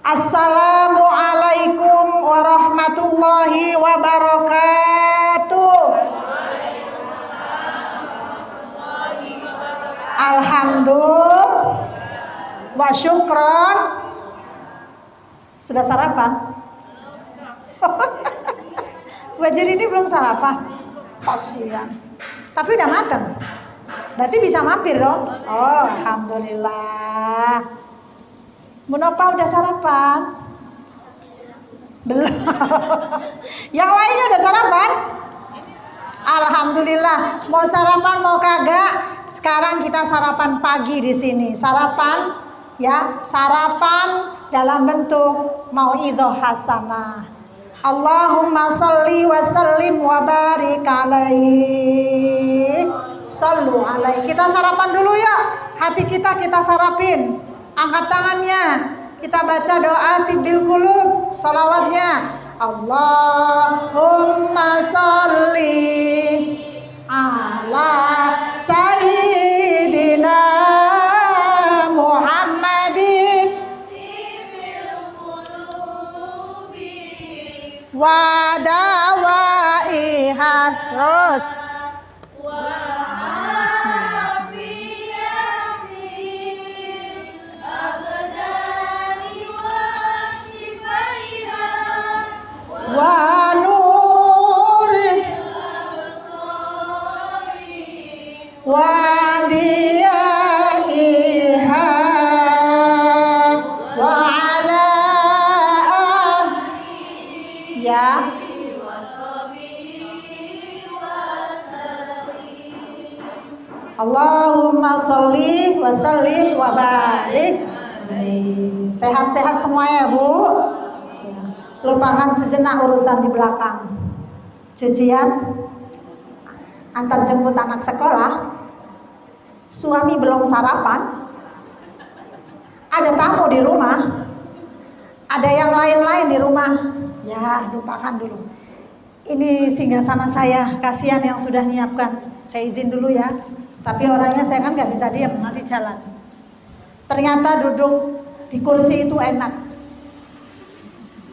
Assalamualaikum warahmatullahi wabarakatuh. Alhamdulillah wa syukron. Sudah sarapan? Wajar ini belum sarapan. Kasihan. Tapi udah matang. Berarti bisa mampir dong. Oh, alhamdulillah. Munopa udah sarapan? Belum. Yang lainnya udah sarapan? Alhamdulillah. Mau sarapan mau kagak? Sekarang kita sarapan pagi di sini. Sarapan ya, sarapan dalam bentuk mauidhah hasanah. Allahumma sholli wa sallim wa barik alaihi. Sallu alaihi. Kita sarapan dulu ya. Hati kita sarapin. Angkat tangannya. Kita baca doa tibbil qulub, salawatnya. Allahumma sholli ala sayyidina Muhammadin wa dawaiha terus. Wa nuri wa diyaiha wa ala ya Allahumma sholli wa sallim wa barik. Sehat-sehat semua ya Bu. Lupakan sejenak urusan di belakang. Cucian, antar jemput anak sekolah, suami belum sarapan, ada tamu di rumah, ada yang lain-lain di rumah. Ya, lupakan dulu. Ini singgasana saya, kasihan yang sudah nyiapkan. Saya izin dulu ya. Tapi orangnya saya kan nggak bisa diam, nanti jalan. Ternyata duduk di kursi itu enak.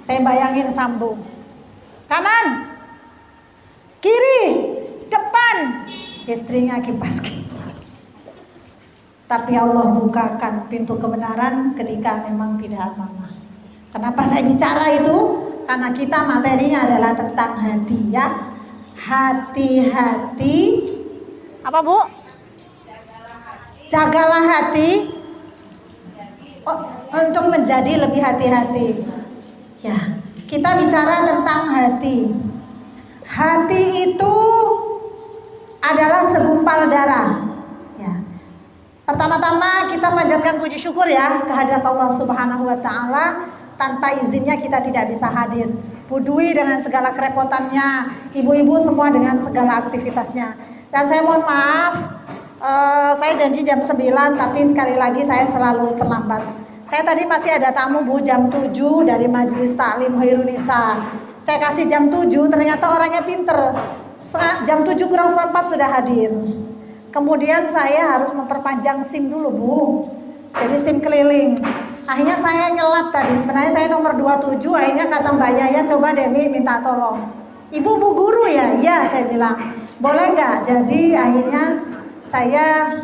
Saya bayangin sambung. Kanan, kiri, depan. Istrinya kipas-kipas. Tapi Allah bukakan pintu kebenaran ketika memang tidak apa-apa. Kenapa saya bicara itu? Karena kita materinya adalah tentang hati ya. Hati-hati. Apa Bu? Jagalah hati untuk menjadi lebih hati-hati. Ya, kita bicara tentang hati. Hati itu adalah segumpal darah. Ya. Pertama-tama kita panjatkan puji syukur ya kehadirat Allah Subhanahu wa taala. Tanpa izinnya kita tidak bisa hadir. Bu Dwi dengan segala kerepotannya, ibu-ibu semua dengan segala aktivitasnya. Dan saya mohon maaf, saya janji jam 9 tapi sekali lagi saya selalu terlambat. Saya tadi masih ada tamu Bu jam 7 dari Majelis Taklim Khairunisa. Saya kasih jam 7, ternyata orangnya pinter. Jam 7 kurang 4 sudah hadir. Kemudian saya harus memperpanjang SIM dulu Bu. Jadi SIM keliling. Akhirnya saya nyelap tadi. Sebenarnya saya nomor 27, akhirnya kata Mbak Yaya, coba Demi minta tolong. Ibu Bu guru ya? Iya, saya bilang. Boleh nggak? Jadi akhirnya saya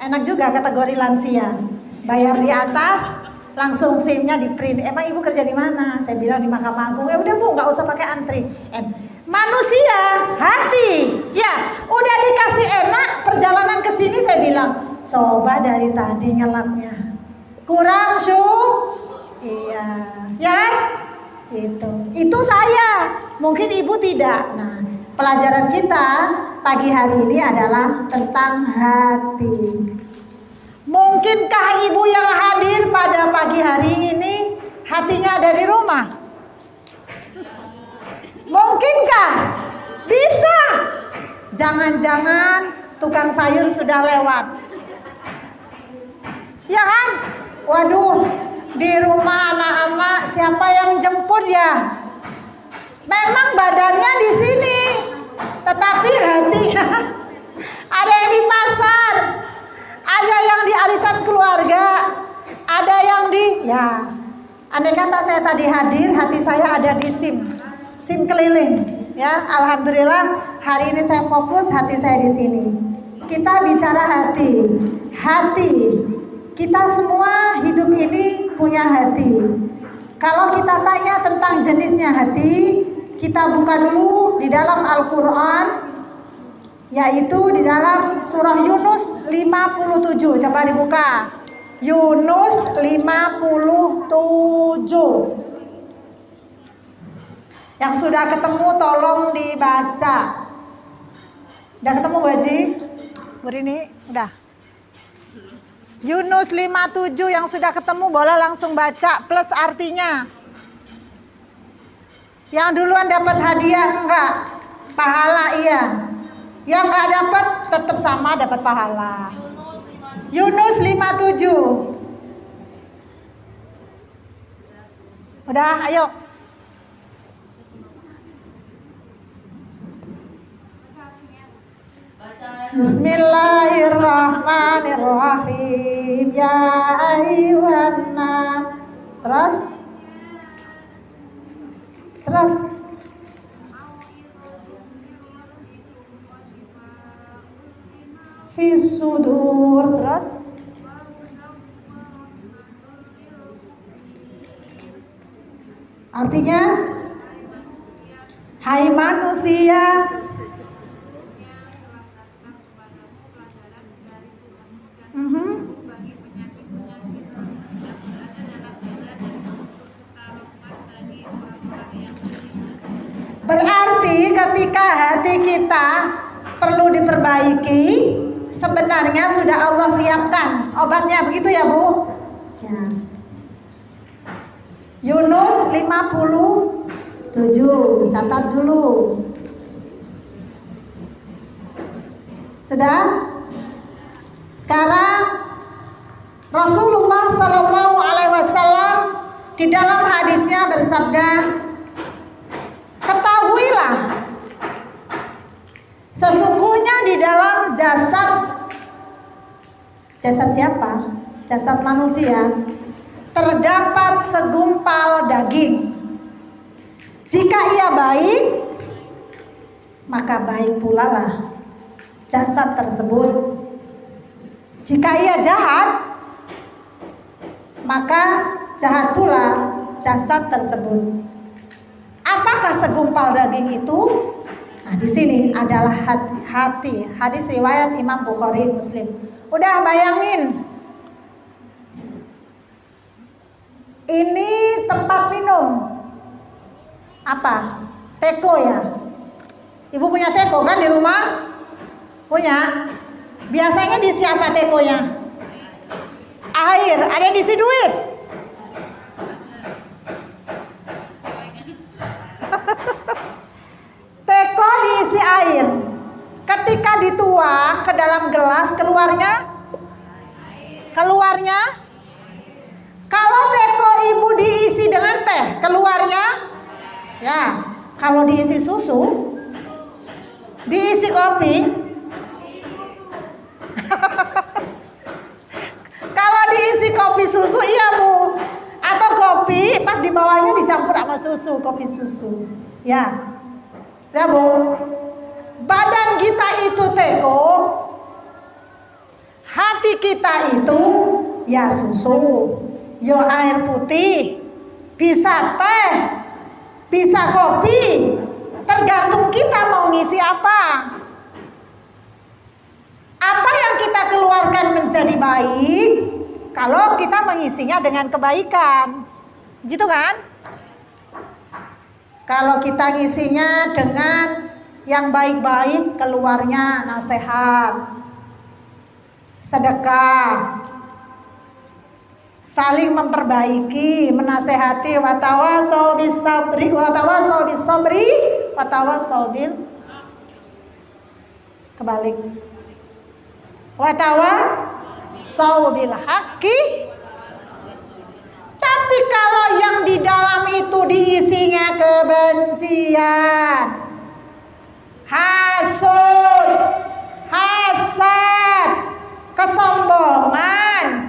enak juga kategori lansia. Bayar di atas, langsung SIM-nya di print. Emang ibu kerja di mana? Saya bilang di Mahkamah Agung. Ya udah Bu, nggak usah pakai antri. Manusia, hati, ya udah dikasih enak. Perjalanan ke sini saya bilang, coba dari tadi nyelatnya kurang iya, ya kan? Itu saya. Mungkin ibu tidak. Nah, pelajaran kita pagi hari ini adalah tentang hati. Mungkinkah ibu yang hadir pada pagi hari ini hatinya ada di rumah? Mungkinkah? Bisa. Jangan-jangan tukang sayur sudah lewat. Ya kan? Waduh, di rumah anak-anak siapa yang jemput ya? Memang badannya di sini, tetapi hatinya ada yang di pasar, ada yang di arisan keluarga, ada yang di Andai kata saya tadi hadir, hati saya ada di SIM keliling, ya. Alhamdulillah hari ini saya fokus, hati saya di sini. Kita bicara hati. Kita semua hidup ini punya hati. Kalau kita tanya tentang jenisnya hati, kita buka dulu di dalam Al-Quran, yaitu di dalam surah Yunus 57. Coba dibuka. Yunus 57. Yang sudah ketemu tolong dibaca. Udah ketemu Bu Haji? Berini, udah. Yunus 57 yang sudah ketemu boleh langsung baca plus artinya. Yang duluan dapat hadiah enggak? Pahala iya. Yang enggak dapat tetap sama dapat pahala. Yunus 57. Udah, ayo. Bismillahirrahmanirrahim. Ya ayyuhan nas. Terus. Fis sudur. Terus. Artinya, hai manusia, berarti ketika hati kita perlu diperbaiki, sebenarnya sudah Allah siapkan obatnya, begitu ya Bu? Ya. Yunus 57, catat dulu. Sudah? Sekarang Rasulullah Shallallahu Alaihi Wasallam di dalam hadisnya bersabda, ketahuilah, sesungguhnya di dalam jasad siapa? Jasad manusia terdapat segumpal daging. Jika ia baik, maka baik pula lah jasad tersebut. Jika ia jahat, maka jahat pula jasad tersebut. Apakah segumpal daging itu? Nah, di sini adalah hati. Hadis riwayat Imam Bukhari Muslim. Udah bayangin, ini tempat minum apa? Teko ya. Ibu punya teko kan di rumah? Punya. Biasanya diisi apa tekonya? Air. Ada yang diisi duit? Teko diisi air. Ketika dituang ke dalam gelas, keluarnya? Kalau teko ibu diisi dengan teh, keluarnya? Ya. Kalau diisi susu, diisi kopi. Kalau diisi kopi susu, iya Bu. Atau kopi pas di bawahnya dicampur sama susu, kopi susu. Ya. Ya Bu. Badan kita itu teko, hati kita itu ya susu, ya air putih, bisa teh, bisa kopi. Tergantung kita mau ngisi apa. Apa yang kita keluarkan menjadi baik kalau kita mengisinya dengan kebaikan, gitu kan? Kalau kita ngisinya dengan yang baik-baik, keluarnya nasihat, sedekah, saling memperbaiki, menasehati, watawasau bis sabri, watawasau bis sabri, watawasau bil kebalik. Watawasau bil haqqi. Tapi kalau yang di dalam itu diisinya kebencian, hasud, hasad, kesombongan,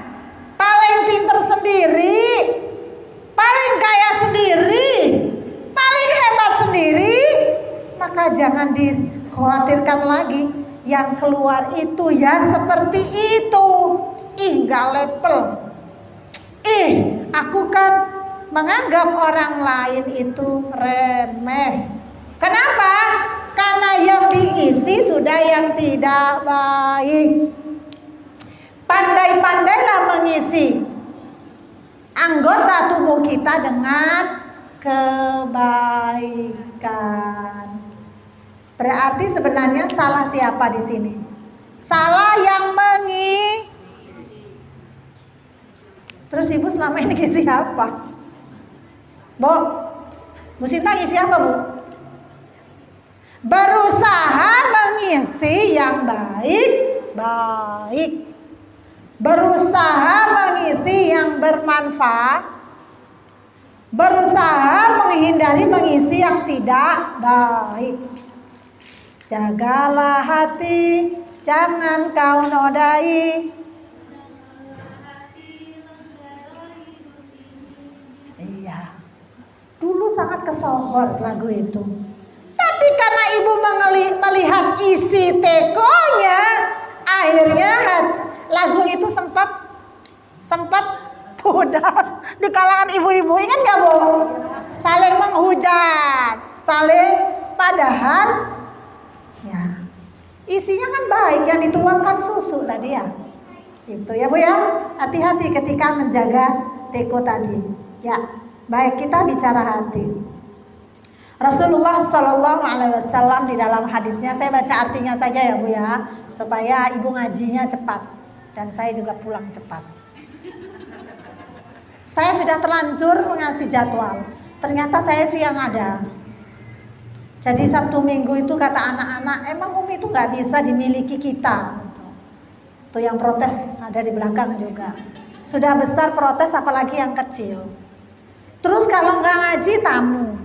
paling pinter sendiri, paling maka jangan dikhawatirkan lagi. Yang keluar itu ya seperti itu. Ih, gak level. Aku kan menganggap orang lain itu remeh. Kenapa? Karena yang diisi sudah yang tidak baik. Pandai-pandailah mengisi anggota tubuh kita dengan kebaikan. Berarti sebenarnya salah siapa di sini? Salah yang Terus ibu selama ini ngisi apa? Bu Sinta ngisi apa, Bu? Berusaha mengisi yang baik-baik. Berusaha mengisi yang bermanfaat. Berusaha menghindari mengisi yang tidak baik. Jagalah hati, jangan kau nodai. Iya, dulu sangat kesohor lagu itu. Tapi karena ibu melihat isi tekonya, akhirnya lagu itu sempat pudar di kalangan ibu-ibu. Ingat gak, Bu? Saling menghujat, padahal ya isinya kan baik, yang dituangkan susu tadi ya. Itu ya, Bu ya. Hati-hati ketika menjaga teko tadi. Ya, baik, kita bicara hati. Rasulullah Shallallahu Alaihi Wasallam di dalam hadisnya, saya baca artinya saja ya, Bu ya, supaya ibu ngajinya cepat dan saya juga pulang cepat. Saya sudah terlanjur ngasih jadwal, ternyata saya siang ada. Jadi Sabtu Minggu itu kata anak-anak, emang Umi itu nggak bisa dimiliki kita. Tuh yang protes ada di belakang juga. Sudah besar protes, apalagi yang kecil. Terus kalau nggak ngaji tamu,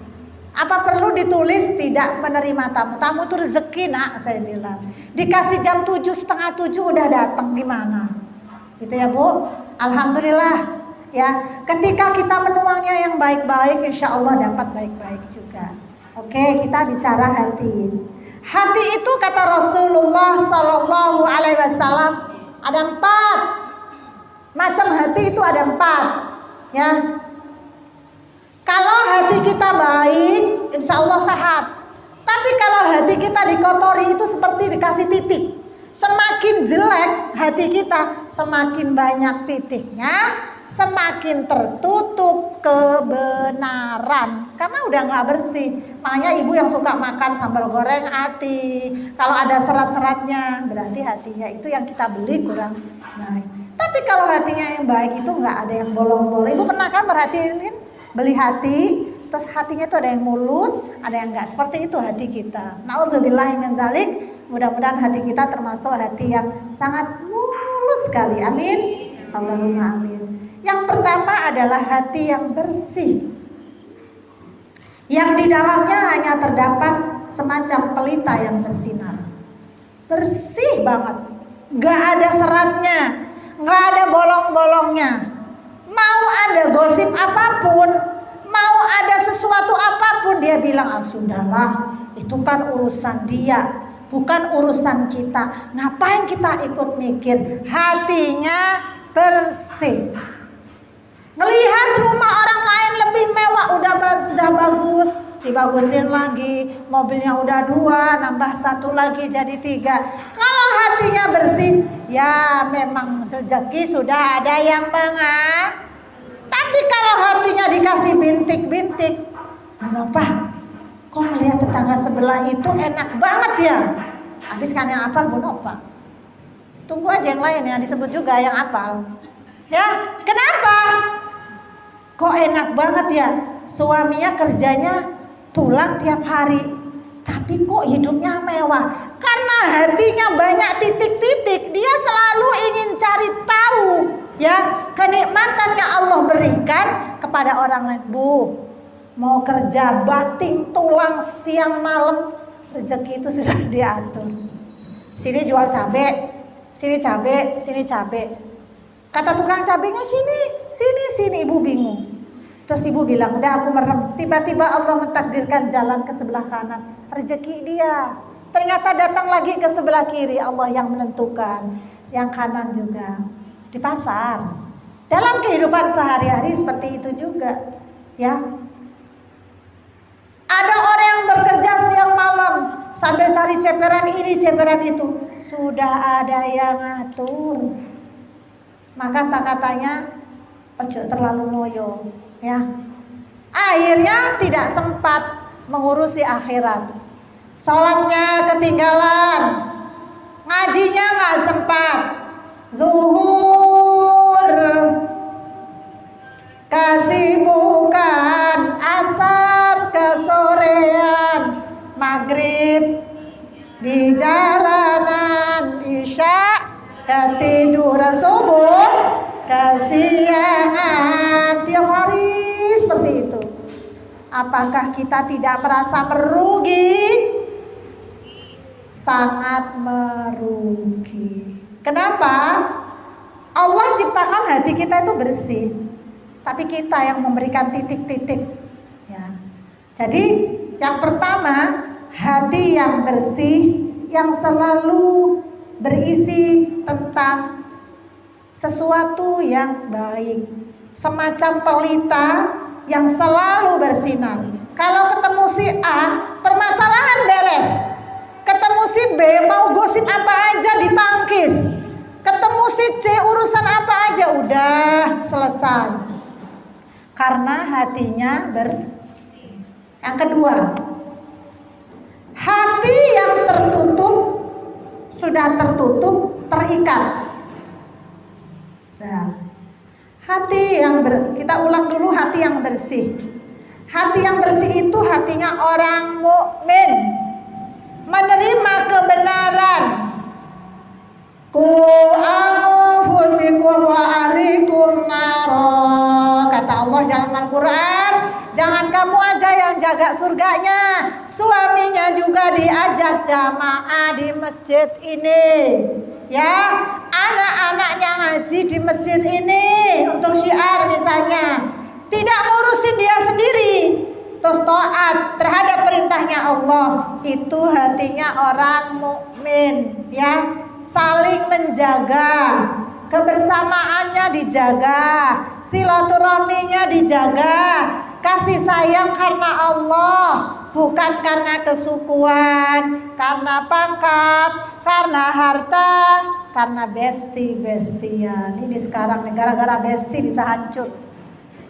apa perlu ditulis tidak menerima tamu? Tamu itu rezeki, nak, saya bilang. Dikasih jam 7, setengah 7 udah datang, gimana? Gitu ya, Bu. Alhamdulillah ya. Ketika kita menuangnya yang baik-baik, insya Allah dapat baik-baik juga. Oke, kita bicara hati. Hati itu kata Rasulullah Sallallahu Alaihi Wasallam ada 4 macam hati, itu ada 4 ya. Kalau hati kita baik, insya Allah sehat. Tapi kalau hati kita dikotori, itu seperti dikasih titik. Semakin jelek hati kita, semakin banyak titiknya, semakin tertutup kebenaran. Karena udah gak bersih. Makanya ibu yang suka makan sambal goreng hati, kalau ada serat-seratnya, berarti hatinya itu yang kita beli kurang baik. Tapi kalau hatinya yang baik itu gak ada yang bolong-bolong. Ibu pernah kan perhatiin beli hati, terus hatinya itu ada yang mulus, ada yang enggak. Seperti itu hati kita. Na'udzubillahi min dzalik. Mudah-mudahan hati kita termasuk hati yang sangat mulus sekali. Amin. Allahumma amin. Yang pertama adalah hati yang bersih, yang di dalamnya hanya terdapat semacam pelita yang bersinar. Bersih banget, gak ada seratnya, gak ada bolong-bolongnya. Mau ada gosip apapun, mau ada sesuatu apapun, dia bilang, sudahlah, itu kan urusan dia, bukan urusan kita. Ngapain kita ikut mikir? Hatinya bersih. Melihat rumah orang lain lebih mewah, udah bagus, dibagusin lagi, mobilnya udah 2, nambah 1 lagi jadi 3. Kalau hatinya bersih, ya memang rezeki sudah ada yang mengatur. Tapi kalau hatinya dikasih bintik-bintik, kenapa? Kok melihat tetangga sebelah itu enak banget ya? Habis kan yang hafal Bu Nova. Tunggu aja yang lain yang disebut juga yang hafal. Ya, kenapa? Kok enak banget ya? Suaminya kerjanya pulang tiap hari, tapi kok hidupnya mewah? Karena hatinya banyak titik-titik, dia selalu ingin cari tahu ya kenikmatan yang Allah berikan kepada orang lain. Bu, mau kerja banting tulang siang malam, rezeki itu sudah diatur. Sini jual cabe, sini cabe, sini cabe. Kata tukang cabenya sini, ibu bingung. Terus ibu bilang, udah aku merem. Tiba-tiba Allah mentakdirkan jalan ke sebelah kanan. Rezeki dia. Ternyata datang lagi ke sebelah kiri. Allah yang menentukan. Yang kanan juga. Di pasar. Dalam kehidupan sehari-hari seperti itu juga. Ya. Ada orang yang bekerja siang malam. Sambil cari ceperan ini, ceperan itu. Sudah ada yang ngatur. Maka katanya, ojo terlalu loyo. Ya, akhirnya tidak sempat mengurusi akhirat. Sholatnya ketinggalan, ngajinya nggak sempat, zuhur kesibukan, asar kesorean, maghrib di jalanan, isya ketiduran, subuh kesiangan, tiap hari seperti itu. Apakah kita tidak merasa merugi? Sangat merugi. Kenapa? Allah ciptakan hati kita itu bersih, tapi kita yang memberikan titik-titik. Ya. Jadi yang pertama, hati yang bersih, yang selalu berisi tentang sesuatu yang baik, semacam pelita yang selalu bersinar. Kalau ketemu si A, permasalahan beres. Ketemu si B, mau gosip apa aja ditangkis. Ketemu si C, urusan apa aja udah selesai. Karena hatinya bersih. Yang kedua, hati yang tertutup, sudah tertutup, terikat. Nah, hati yang kita ulang dulu, hati yang bersih. Hati yang bersih itu hatinya orang mukmin, menerima kebenaran. Ku anfusikum wa ahlikum naro, kata Allah dalam Al-Quran. Jangan kamu aja yang jaga surganya, suaminya juga diajak jamaah di masjid ini. Ya, anak-anaknya ngaji di masjid ini untuk syiar misalnya. Tidak ngurusin dia sendiri, terus taat terhadap perintahnya Allah. Itu hatinya orang mukmin, ya. Saling menjaga, kebersamaannya dijaga, silaturahminya dijaga, kasih sayang karena Allah, bukan karena kesukuan, karena pangkat, karena harta, karena besti-bestian. Ini sekarang nih, gara-gara besti bisa hancur.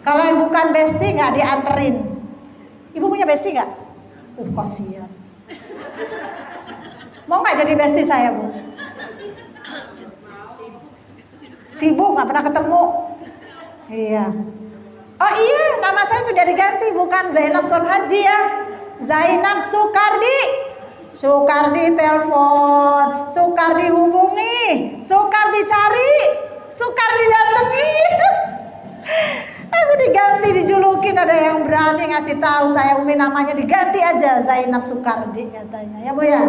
Kalau yang bukan besti nggak dianterin. Ibu punya besti nggak? Kasihan. Mau nggak jadi besti saya, Bu? Sibuk, nggak pernah ketemu. Iya. Oh iya, nama saya sudah diganti, bukan Zainab Sonhaji ya, Zainab Sukardi. Sukardi telepon, Sukardi hubungi, Sukardi cari, Sukardi datangi. Aku diganti, dijulukin, ada yang berani ngasih tahu saya, Umi namanya diganti aja Zainab Sukardi katanya. Ya Bu ya.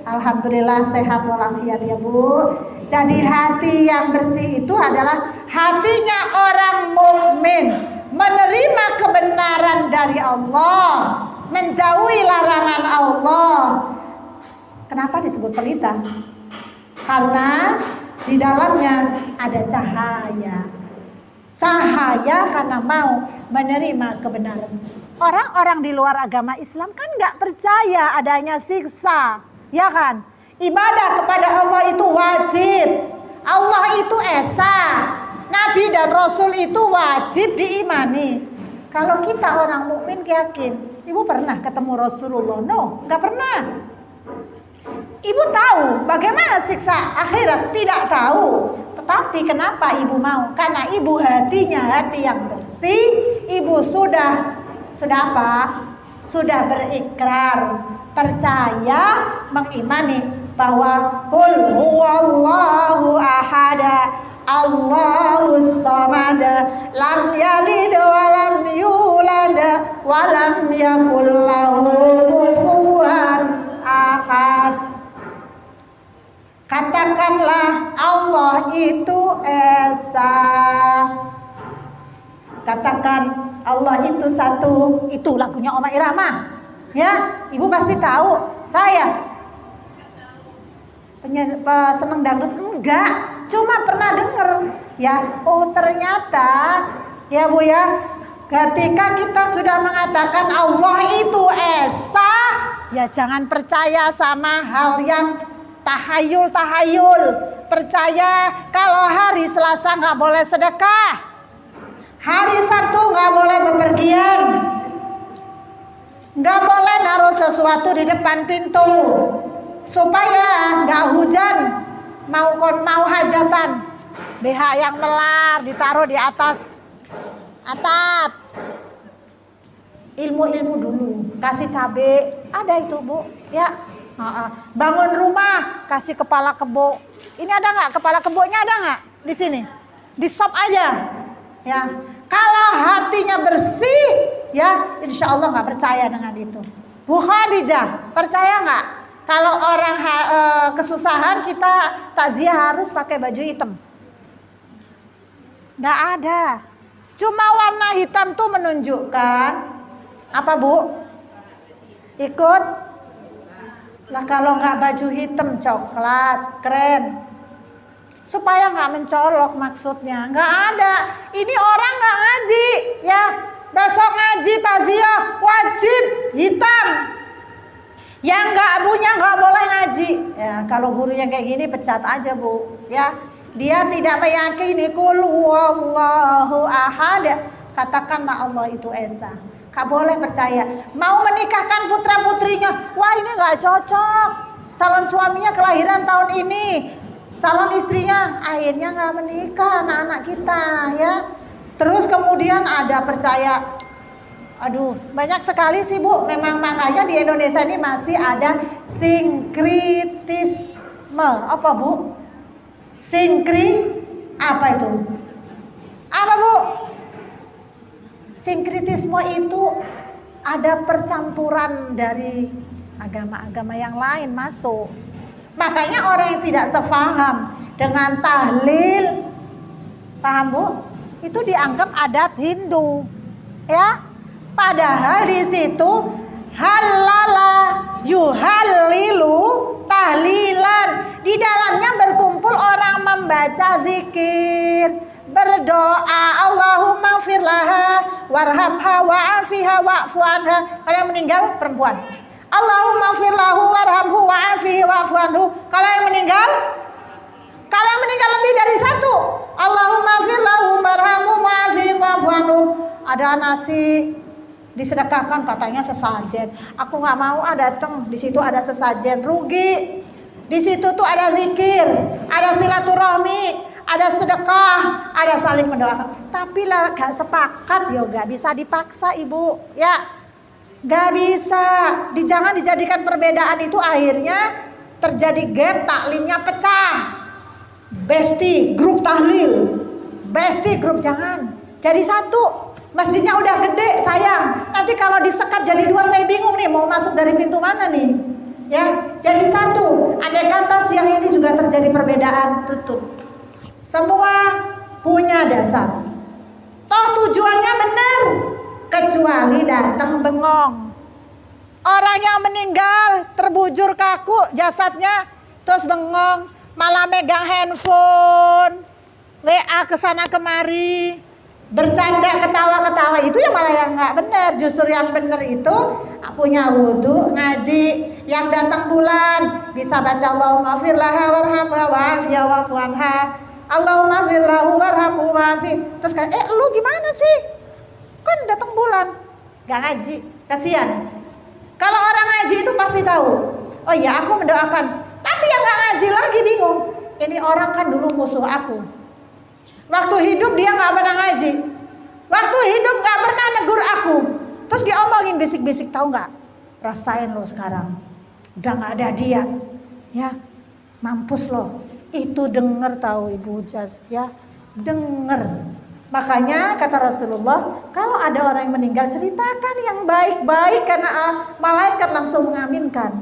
Alhamdulillah sehat walafiat ya Bu. Jadi hati yang bersih itu adalah hatinya orang mukmin, menerima kebenaran dari Allah, menjauhi larangan Allah. Kenapa disebut pelita? Karena di dalamnya ada cahaya. Cahaya karena mau menerima kebenaran. Orang-orang di luar agama Islam kan nggak percaya adanya siksa, ya kan? Ibadah kepada Allah itu wajib. Allah itu esa. Nabi dan Rasul itu wajib diimani. Kalau kita orang mukmin yakin, Ibu pernah ketemu Rasulullah? No, nggak pernah. Ibu tahu bagaimana siksa akhirat? Tidak tahu. Tetapi kenapa ibu mau? Karena ibu hatinya hati yang bersih. Ibu sudah apa? Sudah berikrar, percaya, mengimani bahwa qul huwallahu ahada, Allahus samad, lam yalid wa lam yulad wa lam yakul lahu kufuwan ahad. Katakanlah Allah itu esa. Katakan Allah itu satu. Itu lagunya Oma Irama. Ya, ibu pasti tahu. Saya seneng dangdut enggak, cuma pernah denger. Ya, oh ternyata ya Bu ya, ketika kita sudah mengatakan Allah itu esa, ya jangan percaya sama hal yang tahayul. Percaya kalau hari Selasa nggak boleh sedekah, hari Sabtu nggak boleh bepergian, nggak boleh naruh sesuatu di depan pintu supaya nggak hujan, mau hajatan, BH yang melar ditaruh di atas atap. Ilmu-ilmu dulu, kasih cabe, ada itu Bu ya. Bangun rumah, kasih kepala kebo. Ini ada nggak kepala kebonya, ada nggak di sini? Di sop aja ya. Kalau hatinya bersih ya, insya Allah nggak percaya dengan itu. Bu Khadijah percaya nggak kalau orang kesusahan kita takziah harus pakai baju hitam? Nggak ada. Cuma warna hitam tuh menunjukkan apa Bu? Ikut lah. Kalau nggak baju hitam coklat keren, supaya nggak mencolok maksudnya. Nggak ada. Ini orang nggak ngaji ya, besok ngaji takziah wajib hitam. Yang nggak punya nggak boleh ngaji ya. Kalau gurunya kayak gini pecat aja Bu ya. Dia tidak meyakini qul huwallahu ahad, katakanlah Allah itu esa. Gak boleh percaya. Mau menikahkan putra putrinya, wah ini gak cocok, calon suaminya kelahiran tahun ini, calon istrinya akhirnya gak menikah anak-anak kita ya. Terus kemudian ada percaya, aduh banyak sekali sih Bu. Memang makanya di Indonesia ini masih ada sinkritisme. Apa Bu? Apa itu? Apa Bu? Sinkritisme itu ada percampuran dari agama-agama yang lain masuk. Makanya orang yang tidak sepaham dengan tahlil, paham Bu? Itu dianggap adat Hindu, ya. Padahal di situ halala yuhallilu tahlilan. Di dalamnya berkumpul orang membaca zikir, berdoa, Allahumma firlaha warhamha wa'afiha wa'fu anha. Kalau yang meninggal perempuan, Allahumma firlahu warhamhu wa'afihi wa'fu anhu. Kalau yang meninggal lebih dari satu, Allahumma firlahu warhamhu wa'afihi wa'fu anhu. Ada nasi disedekahkan, katanya sesajen. Aku nggak mau datang, di situ ada sesajen, rugi. Di situ tuh ada zikir, ada silaturahmi, ada sedekah, ada saling mendoakan. Tapi lah gak sepakat ya, gak bisa dipaksa Ibu ya, gak bisa. Jangan dijadikan perbedaan itu akhirnya terjadi gap, taklimnya pecah. Besti grup tahlil, besti grup, jangan jadi satu. Masjidnya udah gede sayang, nanti kalau disekat jadi dua saya bingung nih mau masuk dari pintu mana nih ya. Jadi satu, andai kata siang ini juga terjadi perbedaan, tutup. Semua punya dasar. Toh tujuannya benar, kecuali datang bengong. Orang yang meninggal terbujur kaku jasadnya, terus bengong, malah megang handphone, WA kesana kemari, bercanda ketawa-ketawa, itu yang malah yang nggak benar. Justru yang benar itu punya wudhu, ngaji. Yang datang bulan bisa baca Allahumma firlaha warhamha wa'afiha wa'fu anha, Allahumma firlahu warhamhu wa'afi. Terus kan, lu gimana sih? Kan datang bulan gak ngaji, kasihan. Kalau orang ngaji itu pasti tahu, oh iya aku mendoakan. Tapi yang gak ngaji lagi bingung, ini orang kan dulu musuh aku, waktu hidup dia gak pernah ngaji, waktu hidup gak pernah negur aku, terus diomongin bisik-bisik, tahu gak? Rasain lo sekarang, udah gak ada dia ya, mampus lo. Itu denger tahu Ibu Jas ya, denger. Makanya kata Rasulullah, kalau ada orang yang meninggal ceritakan yang baik-baik, karena malaikat langsung mengaminkan.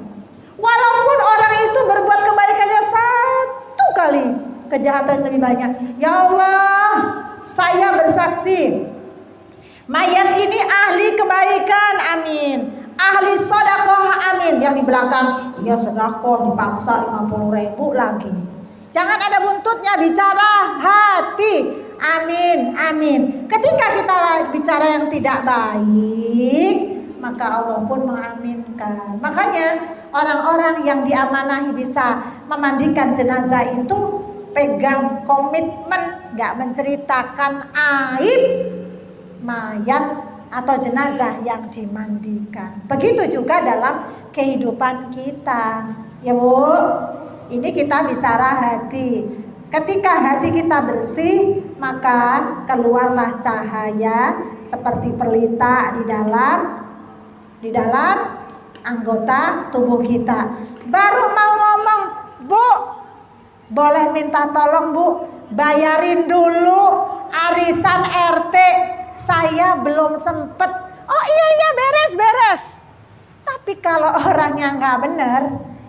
Walaupun orang itu berbuat kebaikannya satu kali, kejahatan lebih banyak. Ya Allah, saya bersaksi, Mayat ini ahli kebaikan, amin. Ahli sedekah, amin. Yang di belakang, iya sedekah dipaksa 50.000 lagi. Jangan ada buntutnya, bicara hati. Amin, amin. Ketika kita bicara yang tidak baik, maka Allah pun mengaminkan. Makanya orang-orang yang diamanahi bisa memandikan jenazah itu pegang komitmen gak menceritakan aib mayat atau jenazah yang dimandikan. Begitu juga dalam kehidupan kita, ya Bu. Ini kita bicara hati. Ketika hati kita bersih, maka keluarlah cahaya seperti pelita di dalam anggota tubuh kita. Baru mau ngomong, Bu, boleh minta tolong Bu, bayarin dulu arisan RT, saya belum sempet. Oh iya beres. Tapi kalau orangnya nggak bener,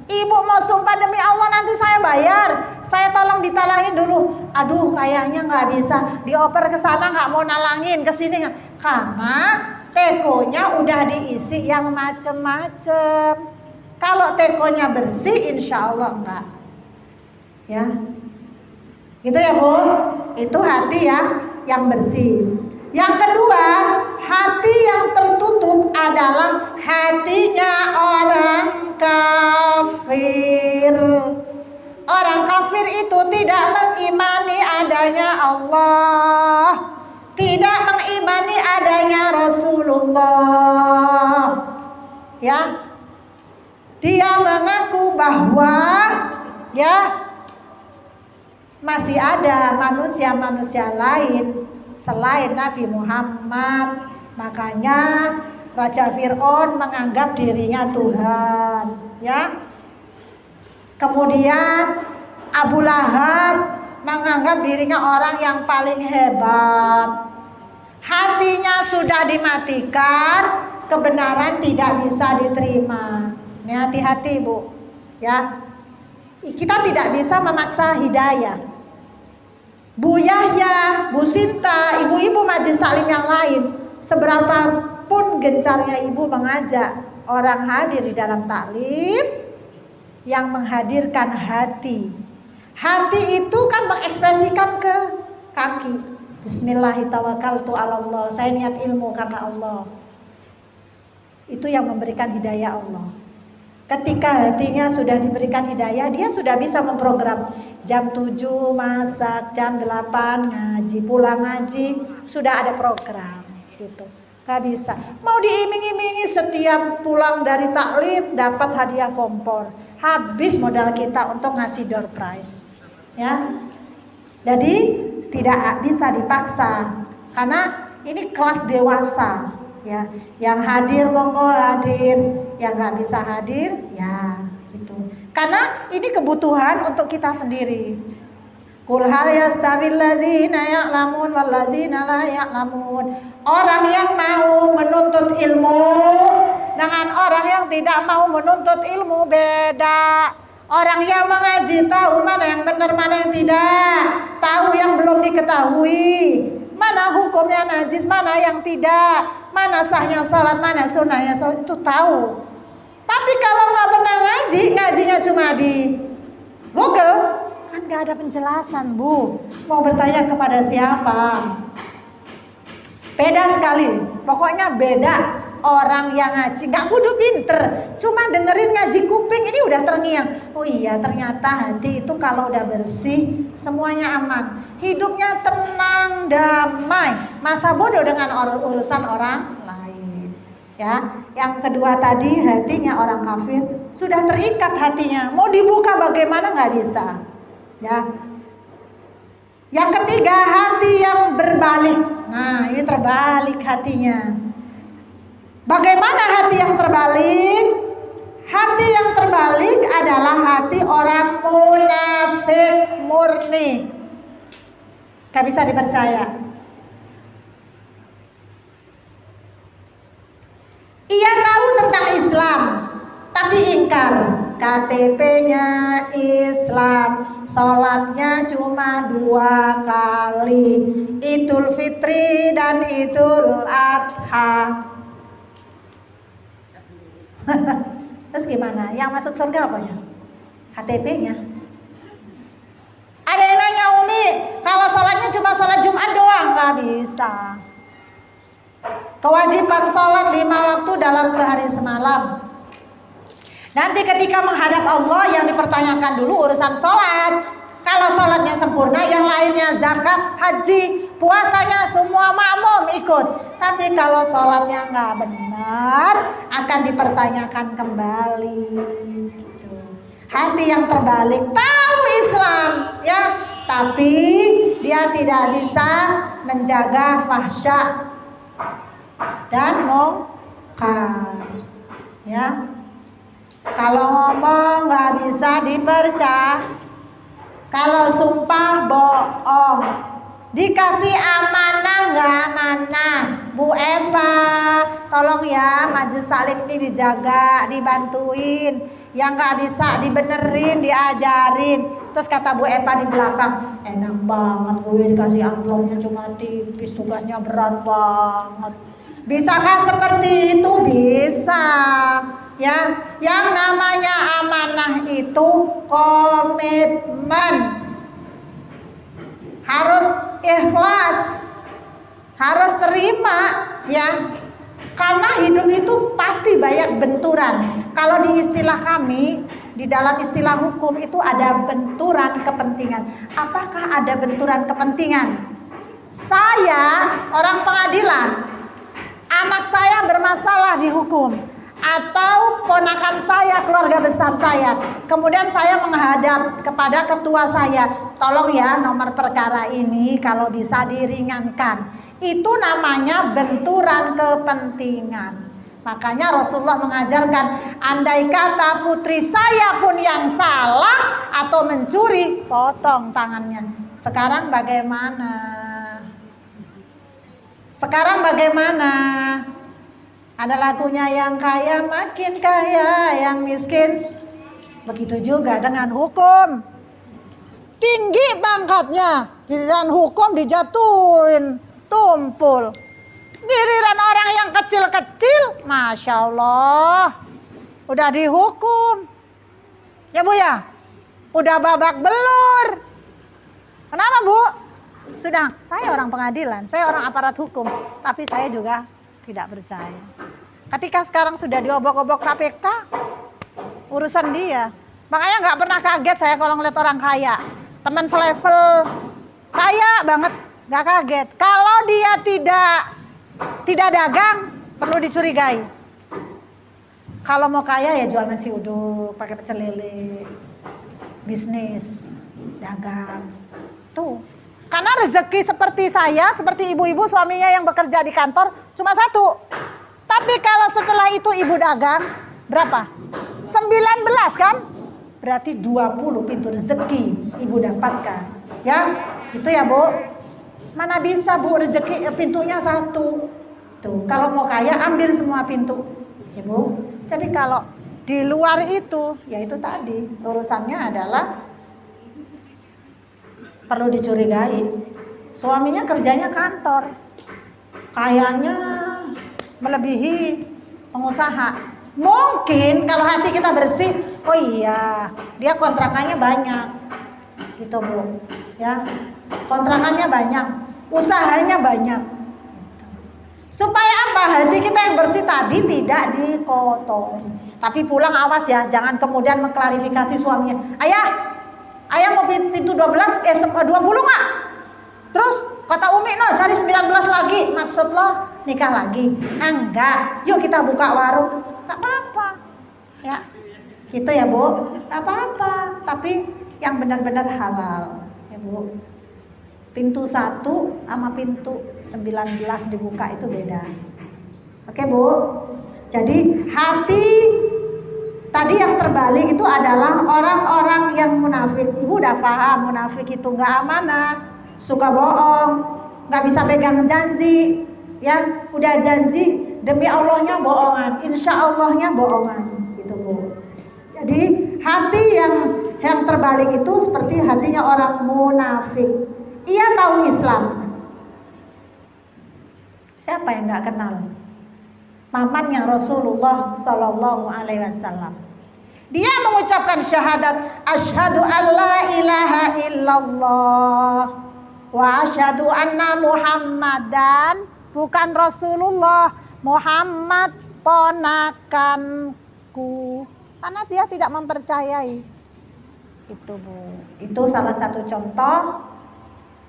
Ibu mau sumpah demi Allah nanti saya bayar, saya tolong ditalangin dulu. Aduh kayaknya nggak bisa, dioper ke sana nggak mau nalangin, ke sini nggak, karena tekonya udah diisi yang macem-macem. Kalau tekonya bersih, insya Allah enggak. Ya, gitu ya Bu. Itu hati yang bersih. Yang kedua, hati yang tertutup adalah hatinya orang kafir. Orang kafir itu tidak mengimani adanya Allah, tidak mengimani adanya Rasulullah. Ya, dia mengaku bahwa masih ada manusia-manusia lain selain Nabi Muhammad. Makanya Raja Fir'aun menganggap dirinya Tuhan, ya. Kemudian Abu Lahab menganggap dirinya orang yang paling hebat. Hatinya sudah dimatikan, kebenaran tidak bisa diterima. Ini hati-hati Bu, ya. Kita tidak bisa memaksa hidayah. Bu Yahya, Bu Sinta, ibu-ibu majelis taklim yang lain, seberapapun gencarnya ibu mengajak orang hadir di dalam taklim, yang menghadirkan hati. Hati itu kan mengekspresikan ke kaki. Bismillahirrahmanirrahim. Saya niat ilmu karena Allah. Itu yang memberikan hidayah Allah. Ketika hatinya sudah diberikan hidayah, dia sudah bisa memprogram jam 7 masak, jam 8 ngaji, pulang ngaji, sudah ada program gitu. Gak bisa mau diiming-imingi setiap pulang dari taklim dapat hadiah kompor. Habis modal kita untuk ngasih door prize, ya. Jadi tidak bisa dipaksa karena ini kelas dewasa, ya. Yang hadir monggo hadir, yang nggak bisa hadir ya gitu. Karena ini kebutuhan untuk kita sendiri. Qul hal yastawil ladzina ya'lamun wal ladzina la ya'lamun. Orang yang mau menuntut ilmu dengan orang yang tidak mau menuntut ilmu beda. Orang yang mengaji tahu mana yang benar mana yang tidak, tahu yang belum diketahui, mana hukumnya najis mana yang tidak, mana sahnya sholat mana sunnahnya sholat, itu tahu. Tapi kalau nggak pernah ngaji, ngajinya cuma di Google, kan nggak ada penjelasan Bu. Mau bertanya kepada siapa? Beda sekali, pokoknya beda. Orang yang ngaji, nggak kudu pinter, cuma dengerin ngaji kuping ini udah terngiang. Oh iya ternyata hati itu kalau udah bersih semuanya aman, hidupnya tenang, damai, masa bodoh dengan urusan orang lain. Ya, yang kedua tadi hatinya orang kafir sudah terikat hatinya, mau dibuka bagaimana nggak bisa. Ya. Yang ketiga hati yang berbalik. Nah ini terbalik hatinya. Bagaimana hati yang terbalik? Hati yang terbalik adalah hati orang munafik murni. Gak bisa dipercaya. Ia tahu tentang Islam, tapi tapi ingkar KTP-nya Islam, sholatnya cuma 2 kali, Idul Fitri dan Idul Adha. Terus gimana? Yang masuk surga apanya? KTP-nya. Ada yang nanya, Umi, kalau sholatnya cuma sholat Jumat doang? Gak bisa. Kewajiban sholat 5 waktu dalam sehari semalam. Nanti ketika menghadap Allah yang dipertanyakan dulu urusan sholat. Kalau sholatnya sempurna, yang lainnya zakat, haji, puasanya semua makmum ikut. Tapi kalau sholatnya nggak benar, akan dipertanyakan kembali. Hati yang terbalik, tahu Islam ya, tapi dia tidak bisa menjaga fahsya dan mungkar ya. Kalau ngomong nggak bisa dipercaya, kalau sumpah bohong, dikasih amanah nggak amanah. Bu Eva, tolong ya majelis taklim ini dijaga, dibantuin. Yang nggak bisa dibenerin, diajarin. Terus kata Bu Eva di belakang, enak banget gue dikasih amplopnya cuma tipis, tugasnya berat banget. Bisakah seperti itu? Bisa. Ya, yang namanya amanah itu komitmen. Harus ikhlas, harus terima ya. Karena hidup itu pasti banyak benturan. Kalau di istilah kami, di dalam istilah hukum itu ada benturan kepentingan. Apakah ada benturan kepentingan? Saya orang pengadilan, anak saya bermasalah di hukum, atau ponakan saya, keluarga besar saya, kemudian saya menghadap kepada ketua saya, tolong ya nomor perkara ini kalau bisa diringankan. Itu namanya benturan kepentingan. Makanya Rasulullah mengajarkan, andai kata putri saya pun yang salah atau mencuri, potong tangannya. Sekarang bagaimana? Sekarang bagaimana? Ada lagunya, yang kaya makin kaya, yang miskin. Begitu juga dengan hukum. Tinggi pangkatnya, giliran hukum dijatuhin, tumpul. Giliran orang yang kecil-kecil, Masya Allah, udah dihukum. Ya Bu ya, udah babak belur. Kenapa Bu? Sudah, saya orang pengadilan, saya orang aparat hukum, tapi saya juga tidak percaya. Ketika sekarang sudah diobok-obok KPK, urusan dia. Makanya nggak pernah kaget saya kalau ngeliat orang kaya, teman selevel kaya banget, nggak kaget. Kalau dia tidak dagang, perlu dicurigai. Kalau mau kaya ya jual nasi uduk, pakai pecel lele, bisnis, dagang. Tuh. Karena rezeki seperti saya, seperti ibu-ibu suaminya yang bekerja di kantor cuma 1. Tapi kalau setelah itu ibu dagang, berapa? 19 kan? Berarti 20 pintu rezeki ibu dapatkan. Ya, gitu ya Bu. Mana bisa Bu rezeki pintunya 1. Tuh, kalau mau kaya ambil semua pintu. Ya Bu. Jadi kalau di luar itu, ya itu tadi, urusannya adalah perlu dicurigai. Suaminya kerjanya kantor, kayaknya melebihi pengusaha. Mungkin kalau hati kita bersih, oh iya, dia kontrakannya banyak, gitu Bu. Ya, kontrakannya banyak, usahanya banyak. Gitu. Supaya apa? Hati kita yang bersih tadi tidak dikotori. Tapi pulang awas ya, jangan kemudian mengklarifikasi suaminya. Ayah mau pintu 20 nggak? Terus kata Umi, no cari 19 lagi. Maksud lo nikah lagi? Enggak, yuk kita buka warung. Gak apa-apa. Ya, gitu ya Bu. Gak apa-apa. Tapi yang benar-benar halal. Ya Bu. Pintu 1 sama pintu 19 dibuka itu beda. Oke Bu. Jadi hati tadi yang terbalik itu adalah orang-orang yang munafik. Ibu udah paham, munafik itu nggak amanah, suka bohong, nggak bisa pegang janji, ya udah janji demi Allahnya bohongan, insya Allahnya bohongan, gitu Bu. Yang terbalik itu seperti hatinya orang munafik. Ia tahu Islam. Siapa yang nggak kenal? Pamannya Rasulullah Sallallahu Alaihi Wasallam. Dia mengucapkan syahadat, asyhadu an la ilaha illallah wa asyhadu anna Muhammadan, bukan Rasulullah, Muhammad ponakanku. Karena dia tidak mempercayai. Itu Bu. Itu salah satu contoh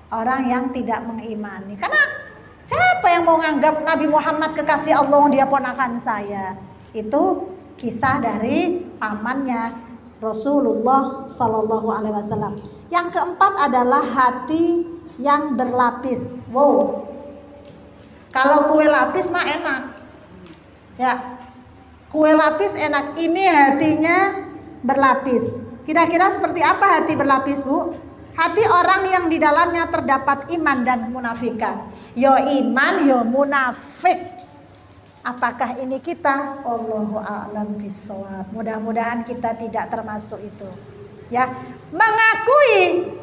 orang yang tidak mengimani. Karena siapa yang mau nganggap Nabi Muhammad kekasih Allah, dia ponakan saya? Itu kisah dari pamannya Rasulullah Sallallahu Alaihi Wasallam. Yang keempat adalah hati yang berlapis. Wow. Kalau kue lapis mah enak. Ya. Kue lapis enak. Ini hatinya berlapis. Kira-kira seperti apa hati berlapis, Bu? Hati orang yang di dalamnya terdapat iman dan munafikan. Yo iman, yo munafik. Apakah ini kita? Allahu a'lam bishawab. Mudah-mudahan kita tidak termasuk itu. Ya, mengakui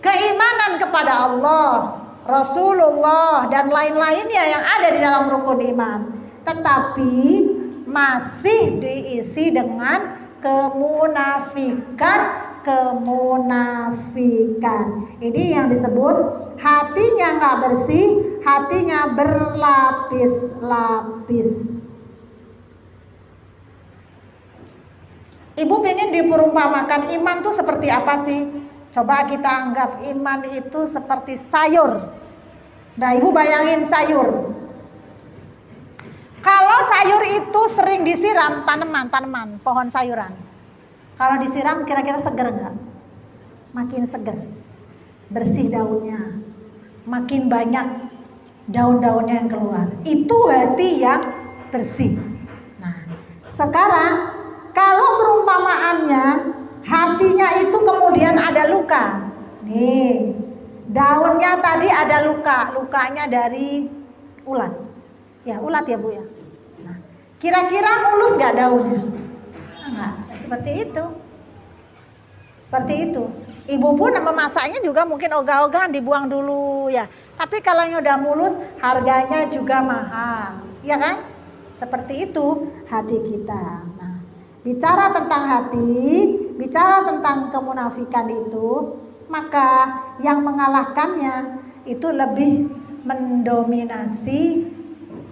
keimanan kepada Allah, Rasulullah dan lain-lainnya yang ada di dalam rukun iman, tetapi masih diisi dengan kemunafikan. Ini yang disebut hatinya nggak bersih, hatinya berlapis-lapis. Ibu pengen diperumpamakan iman tuh seperti apa sih? Coba kita anggap iman itu seperti sayur. Nah, ibu bayangin sayur. Kalau sayur itu sering disiram tanaman, pohon sayuran. Kalau disiram kira-kira seger nggak? Makin seger, bersih daunnya, makin banyak daun-daunnya yang keluar. Itu hati yang bersih. Nah, sekarang kalau perumpamaannya hatinya itu kemudian ada luka. Nih, daunnya tadi ada luka, lukanya dari ulat. Ya, ulat ya Bu ya. Nah, kira-kira mulus nggak daunnya? Enggak, seperti itu. Seperti itu. Ibu pun memasaknya juga mungkin ogah-ogahan dibuang dulu ya. Tapi kalau yang udah mulus harganya juga mahal. Ya kan? Seperti itu hati kita. Nah, bicara tentang hati, bicara tentang kemunafikan itu, maka yang mengalahkannya itu lebih mendominasi,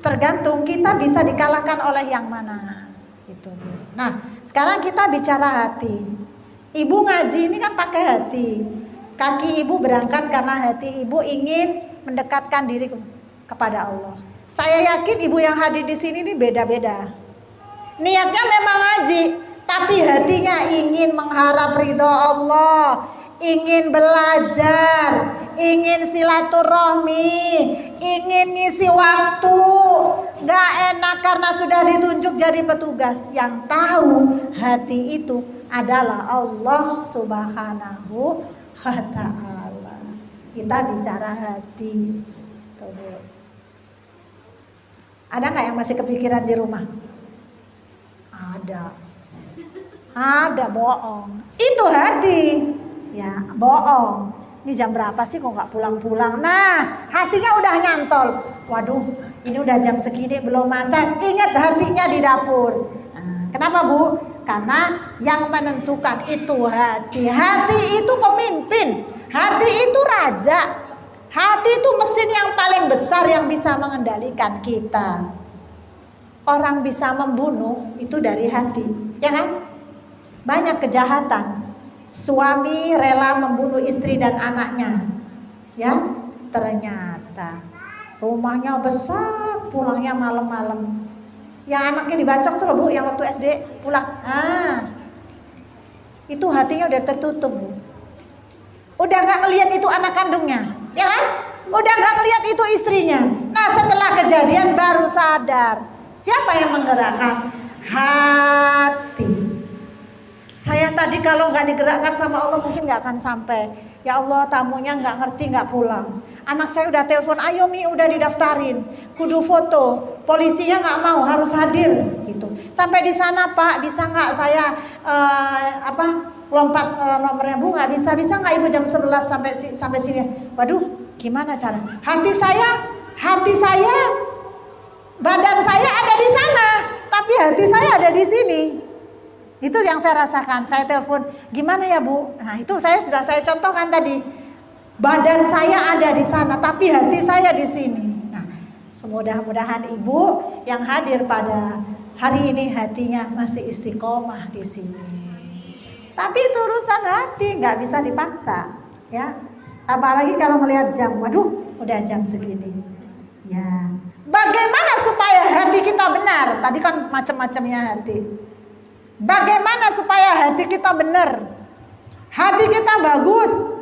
tergantung kita bisa dikalahkan oleh yang mana. Itu. Nah, sekarang kita bicara hati. Ibu ngaji ini kan pakai hati. Kaki ibu berangkat karena hati ibu ingin mendekatkan diri kepada Allah. Saya yakin ibu yang hadir di sini ini beda-beda. Niatnya memang ngaji, tapi hatinya ingin mengharap ridho Allah, ingin belajar, ingin silaturahmi, ingin ngisi waktu. Gak enak karena sudah ditunjuk jadi petugas. Yang tahu hati itu adalah Allah Subhanahu wa ta'ala. Kita bicara hati. Tuh. Ada gak yang masih kepikiran di rumah? Ada bohong. Itu hati. Ya, bohong. Ini jam berapa sih kok nggak pulang-pulang? Nah, hatinya udah nyantol. Waduh, ini udah jam segini belum masak. Ingat hatinya di dapur. Nah, kenapa Bu? Karena yang menentukan itu hati. Hati itu pemimpin. Hati itu raja. Hati itu mesin yang paling besar yang bisa mengendalikan kita. Orang bisa membunuh itu dari hati, ya kan? Banyak kejahatan. Suami rela membunuh istri dan anaknya, ya, ternyata rumahnya besar, pulangnya malam-malam. Yang anaknya dibacok tuh loh Bu, yang waktu SD pulang. Itu hatinya udah tertutup Bu. Udah gak ngelihat itu anak kandungnya, ya kan? Udah gak ngelihat itu istrinya. Nah, setelah kejadian baru sadar. Siapa yang menggerakkan? Hati. Saya tadi kalau nggak digerakkan sama Allah mungkin nggak akan sampai. Ya Allah, tamunya nggak ngerti nggak pulang. Anak saya udah telepon, ayo Mi udah didaftarin, kudu foto, polisinya nggak mau, harus hadir gitu. Sampai di sana Pak, bisa nggak saya lompat nomornya Bu? Nggak bisa, bisa nggak Ibu jam 11 sampai sini? Waduh, gimana cara? Hati saya, badan saya ada di sana, tapi hati saya ada di sini. Itu yang saya rasakan. Saya telepon, gimana ya Bu? Nah itu saya contohkan tadi. Badan saya ada di sana, tapi hati saya di sini. Nah, semudah-mudahan Ibu yang hadir pada hari ini hatinya masih istiqomah di sini. Tapi itu urusan hati, nggak bisa dipaksa, ya. Apalagi kalau melihat jam, waduh, udah jam segini. Ya, bagaimana supaya hati kita benar? Tadi kan macam-macamnya hati. Bagaimana supaya hati kita benar? Hati kita bagus.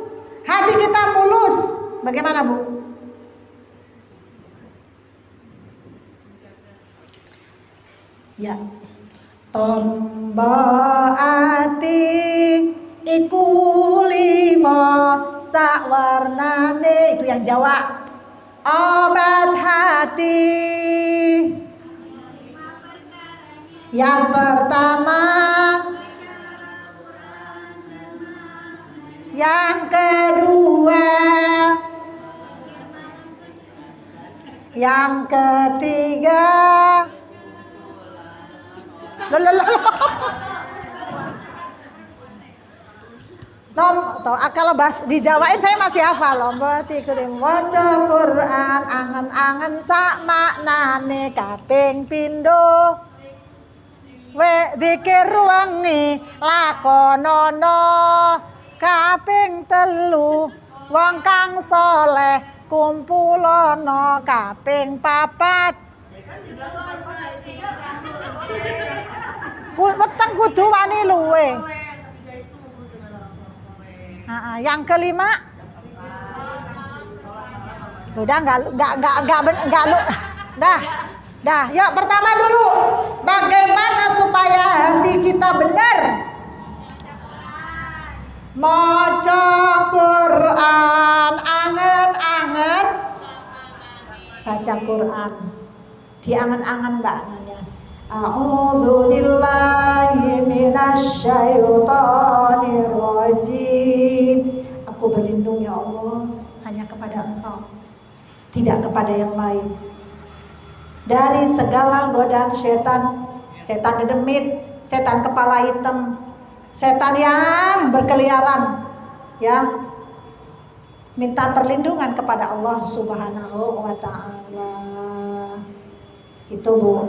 Hati kita mulus. Bagaimana Bu? Ya. Tombo ati iku limo sawarnane, itu yang Jawa. Obat hati. Yang pertama, yang kedua, yang ketiga. Kalau dijawain saya masih hafal. Lombati kuring waca Quran, angen-angen sak maknane kaping pindho. We dikir wengi lakonono kaping telu, wong kang soleh kumpulono kaping papat. Weteng kudu wani luwe. Yang kelima, udah nggak lu, dah. Yuk pertama dulu, bagaimana supaya hati kita benar? Maca Quran, angen-angen baca Quran, diangen-angen Mbak nanya. A'udzubillahi minasyaitonir rajim. Aku berlindung ya Allah hanya kepada Engkau, tidak kepada yang lain, dari segala godaan setan, setan dedemit, setan kepala hitam, setan yang berkeliaran, ya. Minta perlindungan kepada Allah Subhanahu wa ta'ala. Itu Bu.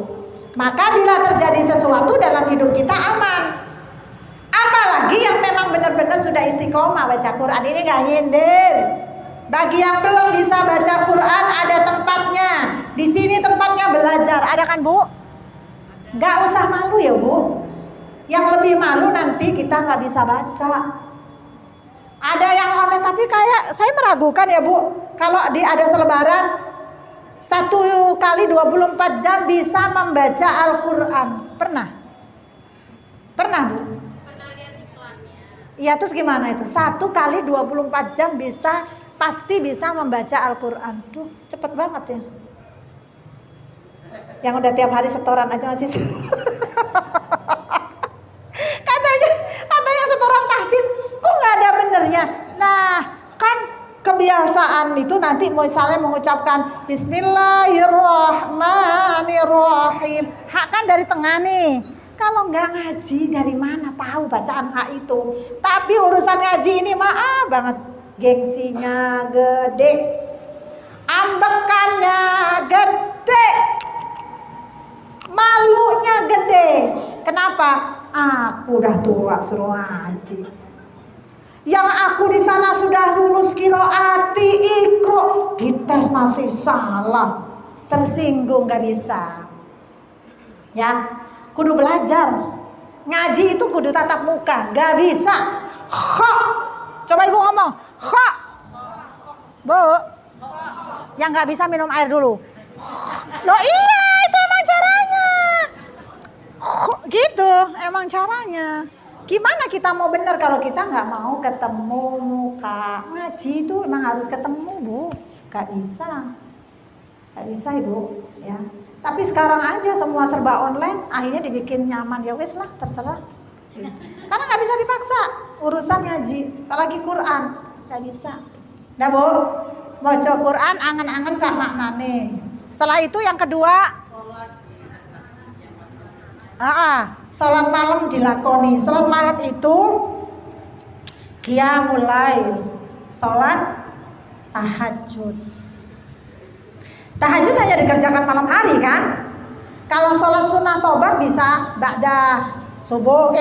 Maka bila terjadi sesuatu dalam hidup kita aman. Apalagi yang memang benar-benar sudah istiqomah baca Quran, ini gak nyindir. Bagi yang belum bisa baca Quran, ada tempatnya. Di sini tempatnya belajar, ada kan Bu? Gak usah malu ya Bu. Yang lebih malu nanti kita gak bisa baca. Ada yang online, tapi kayak saya meragukan ya Bu, kalau ada selebaran 1 kali 24 jam bisa membaca Al-Quran. Pernah? Pernah Bu? Pernah lihat iklannya. Iya, terus gimana itu? 1 kali 24 jam pasti bisa membaca Al-Quran. Tuh cepet banget ya. Yang udah tiap hari setoran aja masih katanya setoran tahsin, kok nggak ada benernya. Nah kan kebiasaan itu nanti misalnya mengucapkan Bismillahirrahmanirrahim, hak kan dari tengah nih. Kalau nggak ngaji dari mana tahu bacaan hak itu. Tapi urusan ngaji ini maaf banget, gengsinya gede, ambekannya gede, malunya gede. Kenapa? Aku udah tua suruh ngaji. Yang aku di sana sudah lulus qiraati ikro, dites masih salah, tersinggung gak bisa. Ya, kudu belajar. Ngaji itu kudu tatap muka, gak bisa. Kha. Coba Ibu ngomong, kha. Bu, yang gak bisa minum air dulu. Loh iya, itu emang caranya. Gitu, emang caranya. Gimana kita mau benar kalau kita nggak mau ketemu muka? Ngaji itu emang harus ketemu Bu. Gak bisa ibu, ya. Tapi sekarang aja semua serba online, akhirnya dibikin nyaman, ya wes lah, terserah. Karena nggak bisa dipaksa urusan ngaji, apalagi Quran, nggak bisa. Nah bu, baca Quran angen-angen sak maknane. Setelah itu yang kedua, sholat malam dilakoni. Sholat malam itu qiyamul lail, sholat tahajud. Tahajud hanya dikerjakan malam hari kan? Kalau sholat sunnah tobat bisa ba'da subuh,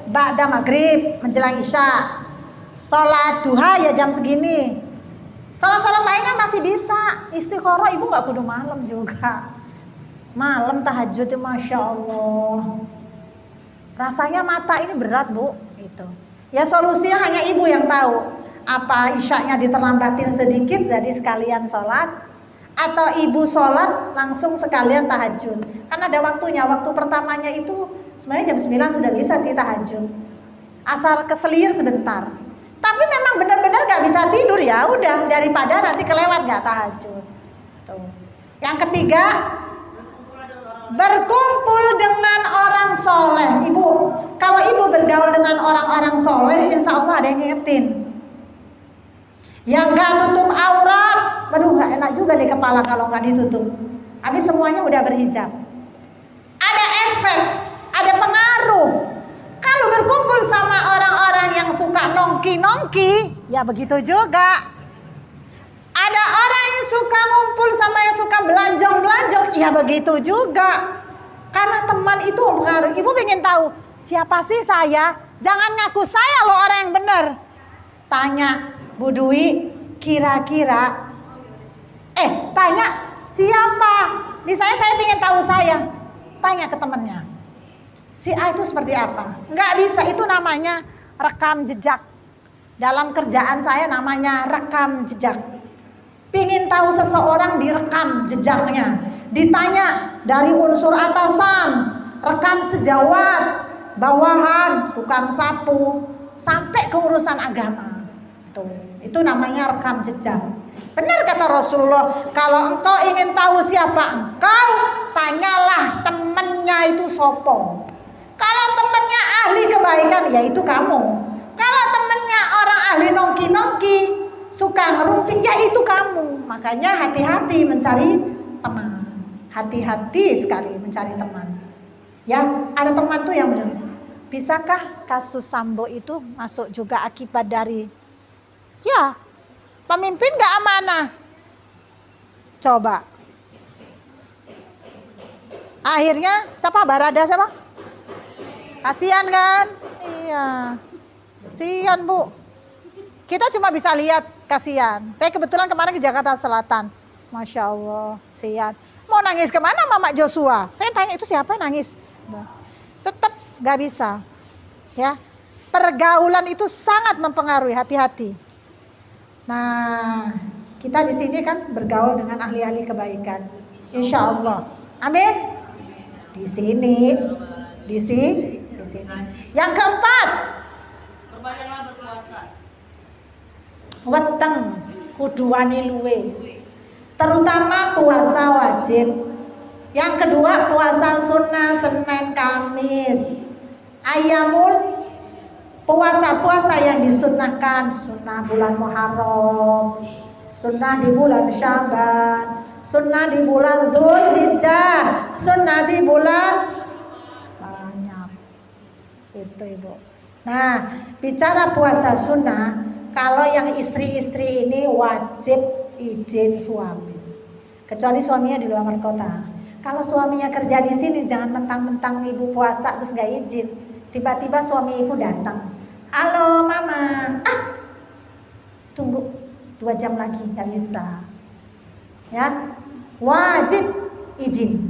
ba'da maghrib menjelang isya. Sholat duha ya jam segini. Sholat lainnya masih bisa. Istikharah ibu nggak kudu malam juga. Malam tahajud itu masya Allah. Rasanya mata ini berat bu. Itu. Ya solusinya hanya ibu yang tahu. Apa isyaknya diterlambatin sedikit jadi sekalian sholat. Atau ibu sholat langsung sekalian tahajud. Karena ada waktunya. Waktu pertamanya itu sebenarnya jam 9 sudah bisa sih tahajud. Asal keselir sebentar. Tapi memang benar-benar gak bisa tidur, ya udah, daripada nanti kelewat gak tahajud. Tuh. Yang ketiga, berkumpul dengan orang soleh. Ibu, kalau ibu bergaul dengan orang-orang soleh, insya Allah ada yang ngingetin. Yang gak tutup aurat, waduh gak enak juga di kepala kalau gak ditutup. Habis semuanya udah berhijab. Ada efek, ada pengaruh. Kalau berkumpul sama orang-orang yang suka nongki-nongki, ya begitu juga. Ada orang yang suka ngumpul sama yang suka belanjong-belanjong, ya begitu juga. Karena teman itu mempengaruhi. Ibu pengen tahu, siapa sih saya? Jangan ngaku saya loh orang yang benar. Tanya, Bu Dwi, kira-kira tanya siapa? Misalnya saya ingin tahu saya, tanya ke temannya. Si A itu seperti apa? Nggak bisa, itu namanya rekam jejak. Dalam kerjaan saya namanya rekam jejak. Pingin tahu seseorang direkam jejaknya. Ditanya dari unsur atasan, rekam sejawat, bawahan, tukang sapu, sampai ke urusan agama. Tuh, itu namanya rekam jejak. Benar kata Rasulullah, kalau engkau ingin tahu siapa engkau, tanyalah temannya itu sopo. Kalau temannya ahli kebaikan, ya itu kamu. Kalau temannya orang ahli nongki-nongki, suka ngerumpi, ya itu kamu. Makanya hati-hati mencari teman. Hati-hati sekali mencari teman. Ya, ada teman tuh yang benar. Bisakah kasus Sambo itu masuk juga akibat dari ya, pemimpin gak amanah? Coba. Akhirnya siapa? Barada siapa? Kasihan kan? Iya. Kasihan bu. Kita cuma bisa lihat kasihan. Saya kebetulan kemarin ke Jakarta Selatan. Masya Allah, kasihan. Mau nangis kemana Mama Joshua? Saya tanya itu siapa yang nangis? Tetap gak bisa. Ya, pergaulan itu sangat mempengaruhi, hati-hati. Nah, kita di sini kan bergaul dengan ahli-ahli kebaikan, insya Allah. Amin. Di sini. Yang keempat, perbanyaklah berpuasa. Weteng kudu wani luwe. Terutama puasa wajib. Yang kedua puasa sunnah Senin Kamis. Ayamul puasa-puasa yang disunnahkan, sunnah bulan Muharram, sunnah di bulan Syaban, sunnah di bulan Dzulhijjah, sunnah di bulan banyak. Itu Ibu. Nah, bicara puasa sunnah, kalau yang istri-istri ini wajib izin suami. Kecuali suaminya di luar kota. Kalau suaminya kerja di sini, jangan mentang-mentang ibu puasa terus gak izin. Tiba-tiba suami ibu datang. Halo mama. Tunggu 2 jam lagi, gak bisa. Ya, wajib izin.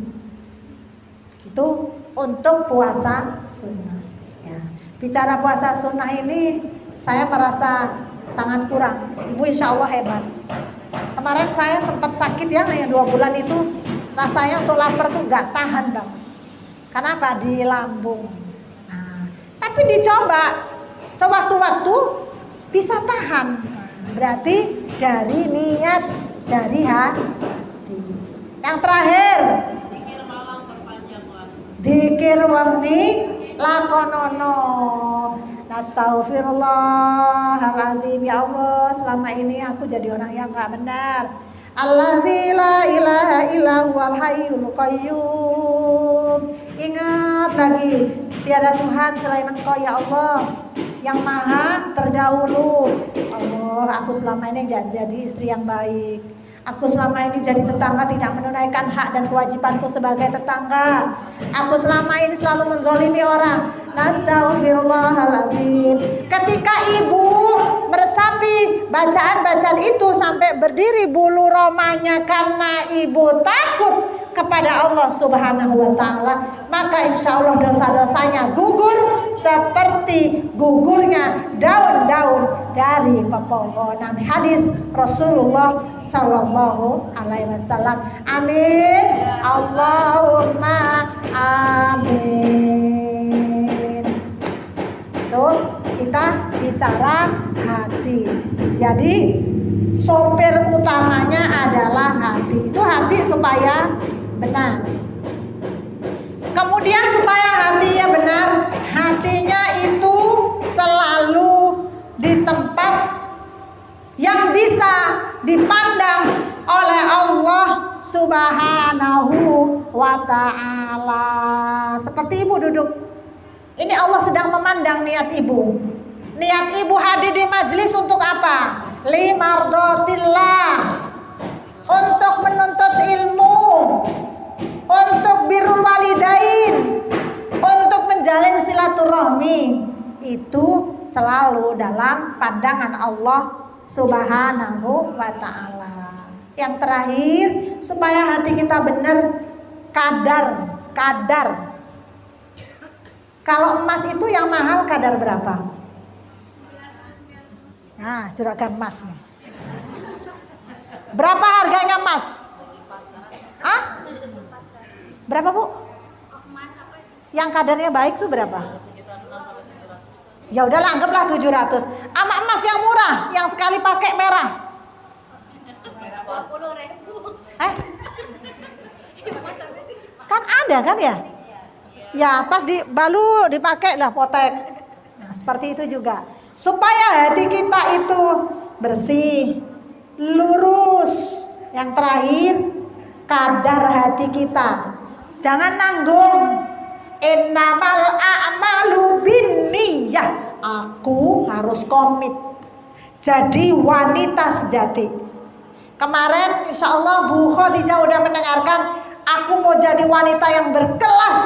Itu untuk puasa sunnah. Ya. Bicara puasa sunnah ini, saya merasa sangat kurang. Ibu insya Allah hebat. Kemarin saya sempat sakit ya, yang 2 bulan itu rasanya untuk lapar tuh gak tahan banget. Kenapa? Di lambung. Nah, tapi dicoba sewaktu-waktu bisa tahan. Berarti dari niat dari hati. Yang terakhir, Zikir malam berpanjanglah. dzikir wengi lakonono. Nastaghfirullahaladzim, ya Allah, selama ini aku jadi orang yang gak benar. Alladzi la ilaha illa huwal hayyul qayyum. Ingat lagi, tiada Tuhan selain Engkau ya Allah, yang maha terdahulu. Allah, aku selama ini jadi istri yang baik. Aku selama ini jadi tetangga tidak menunaikan hak dan kewajibanku sebagai tetangga. Aku selama ini selalu menzalimi orang. Nastaghfirullahaladzim. Ketika ibu meresapi bacaan-bacaan itu sampai berdiri bulu romanya karena ibu takut kepada Allah Subhanahu wa ta'ala, maka insya Allah dosa-dosanya gugur seperti gugurnya daun-daun dari pepohonan. Hadis Rasulullah Sallallahu Alaihi Wasallam. Amin. Allahumma amin. Tuh, kita bicara hati. Jadi sopir utamanya adalah hati. Itu hati supaya benar. Kemudian supaya hatinya benar, hatinya itu selalu di tempat yang bisa dipandang oleh Allah Subhanahu wa ta'ala. Seperti ibu duduk, ini Allah sedang memandang niat ibu. Niat ibu hadir di majelis untuk apa? Limardhatillah, untuk menuntut ilmu, untuk birrul walidain, untuk menjalin silaturahmi. Itu selalu dalam pandangan Allah Subhanahu wa ta'ala. Yang terakhir, supaya hati kita benar, kadar. Kalau emas itu yang mahal kadar berapa? Nah, juragan emas nih. Berapa harganya emas? Hah? Berapa, Bu? Yang kadarnya baik tuh berapa? Ya udahlah, anggaplah 700. Ama emas yang murah, yang sekali pakai merah. 20.000. Kan ada kan ya? Ya, pas balu dipakai lah potek. Nah, seperti itu juga. Supaya hati kita itu bersih, lurus. Yang terakhir, kadar hati kita. Jangan nanggung. Innamal a'malu binniyah. Aku harus komit jadi wanita sejati. Kemarin insya Allah Bu Khadijah udah mendengarkan, aku mau jadi wanita yang berkelas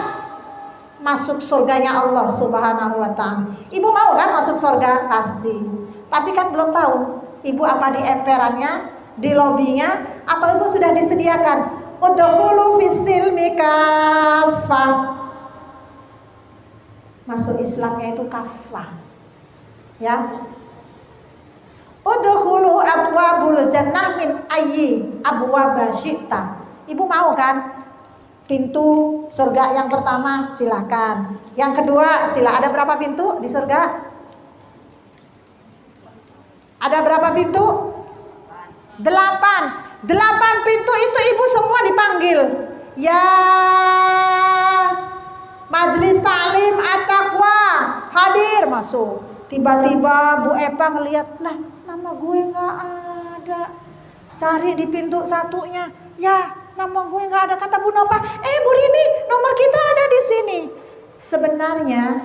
masuk surganya Allah Subhanahu wa ta'ala. Ibu mau kan masuk surga? Pasti. Tapi kan belum tahu ibu apa di emperannya, di lobinya, atau ibu sudah disediakan udkhulu fis-silmi kaffah. Masuk Islamnya itu kafah. Ya. Udkhulu abwabul jannah min ayyi abwaba syi'ta. Ibu mau kan? Pintu surga yang pertama silakan. Yang kedua Ada berapa pintu di surga? Ada berapa pintu? 8. 8 pintu itu ibu semua dipanggil. Ya Majelis Ta'lim At-Taqwa, hadir, masuk. Tiba-tiba Bu Epa ngelihat, lah nama gue nggak ada. Cari di pintu satunya, ya nama gue nggak ada. Kata Bu Nova, Bu Rini, nomor kita ada di sini. Sebenarnya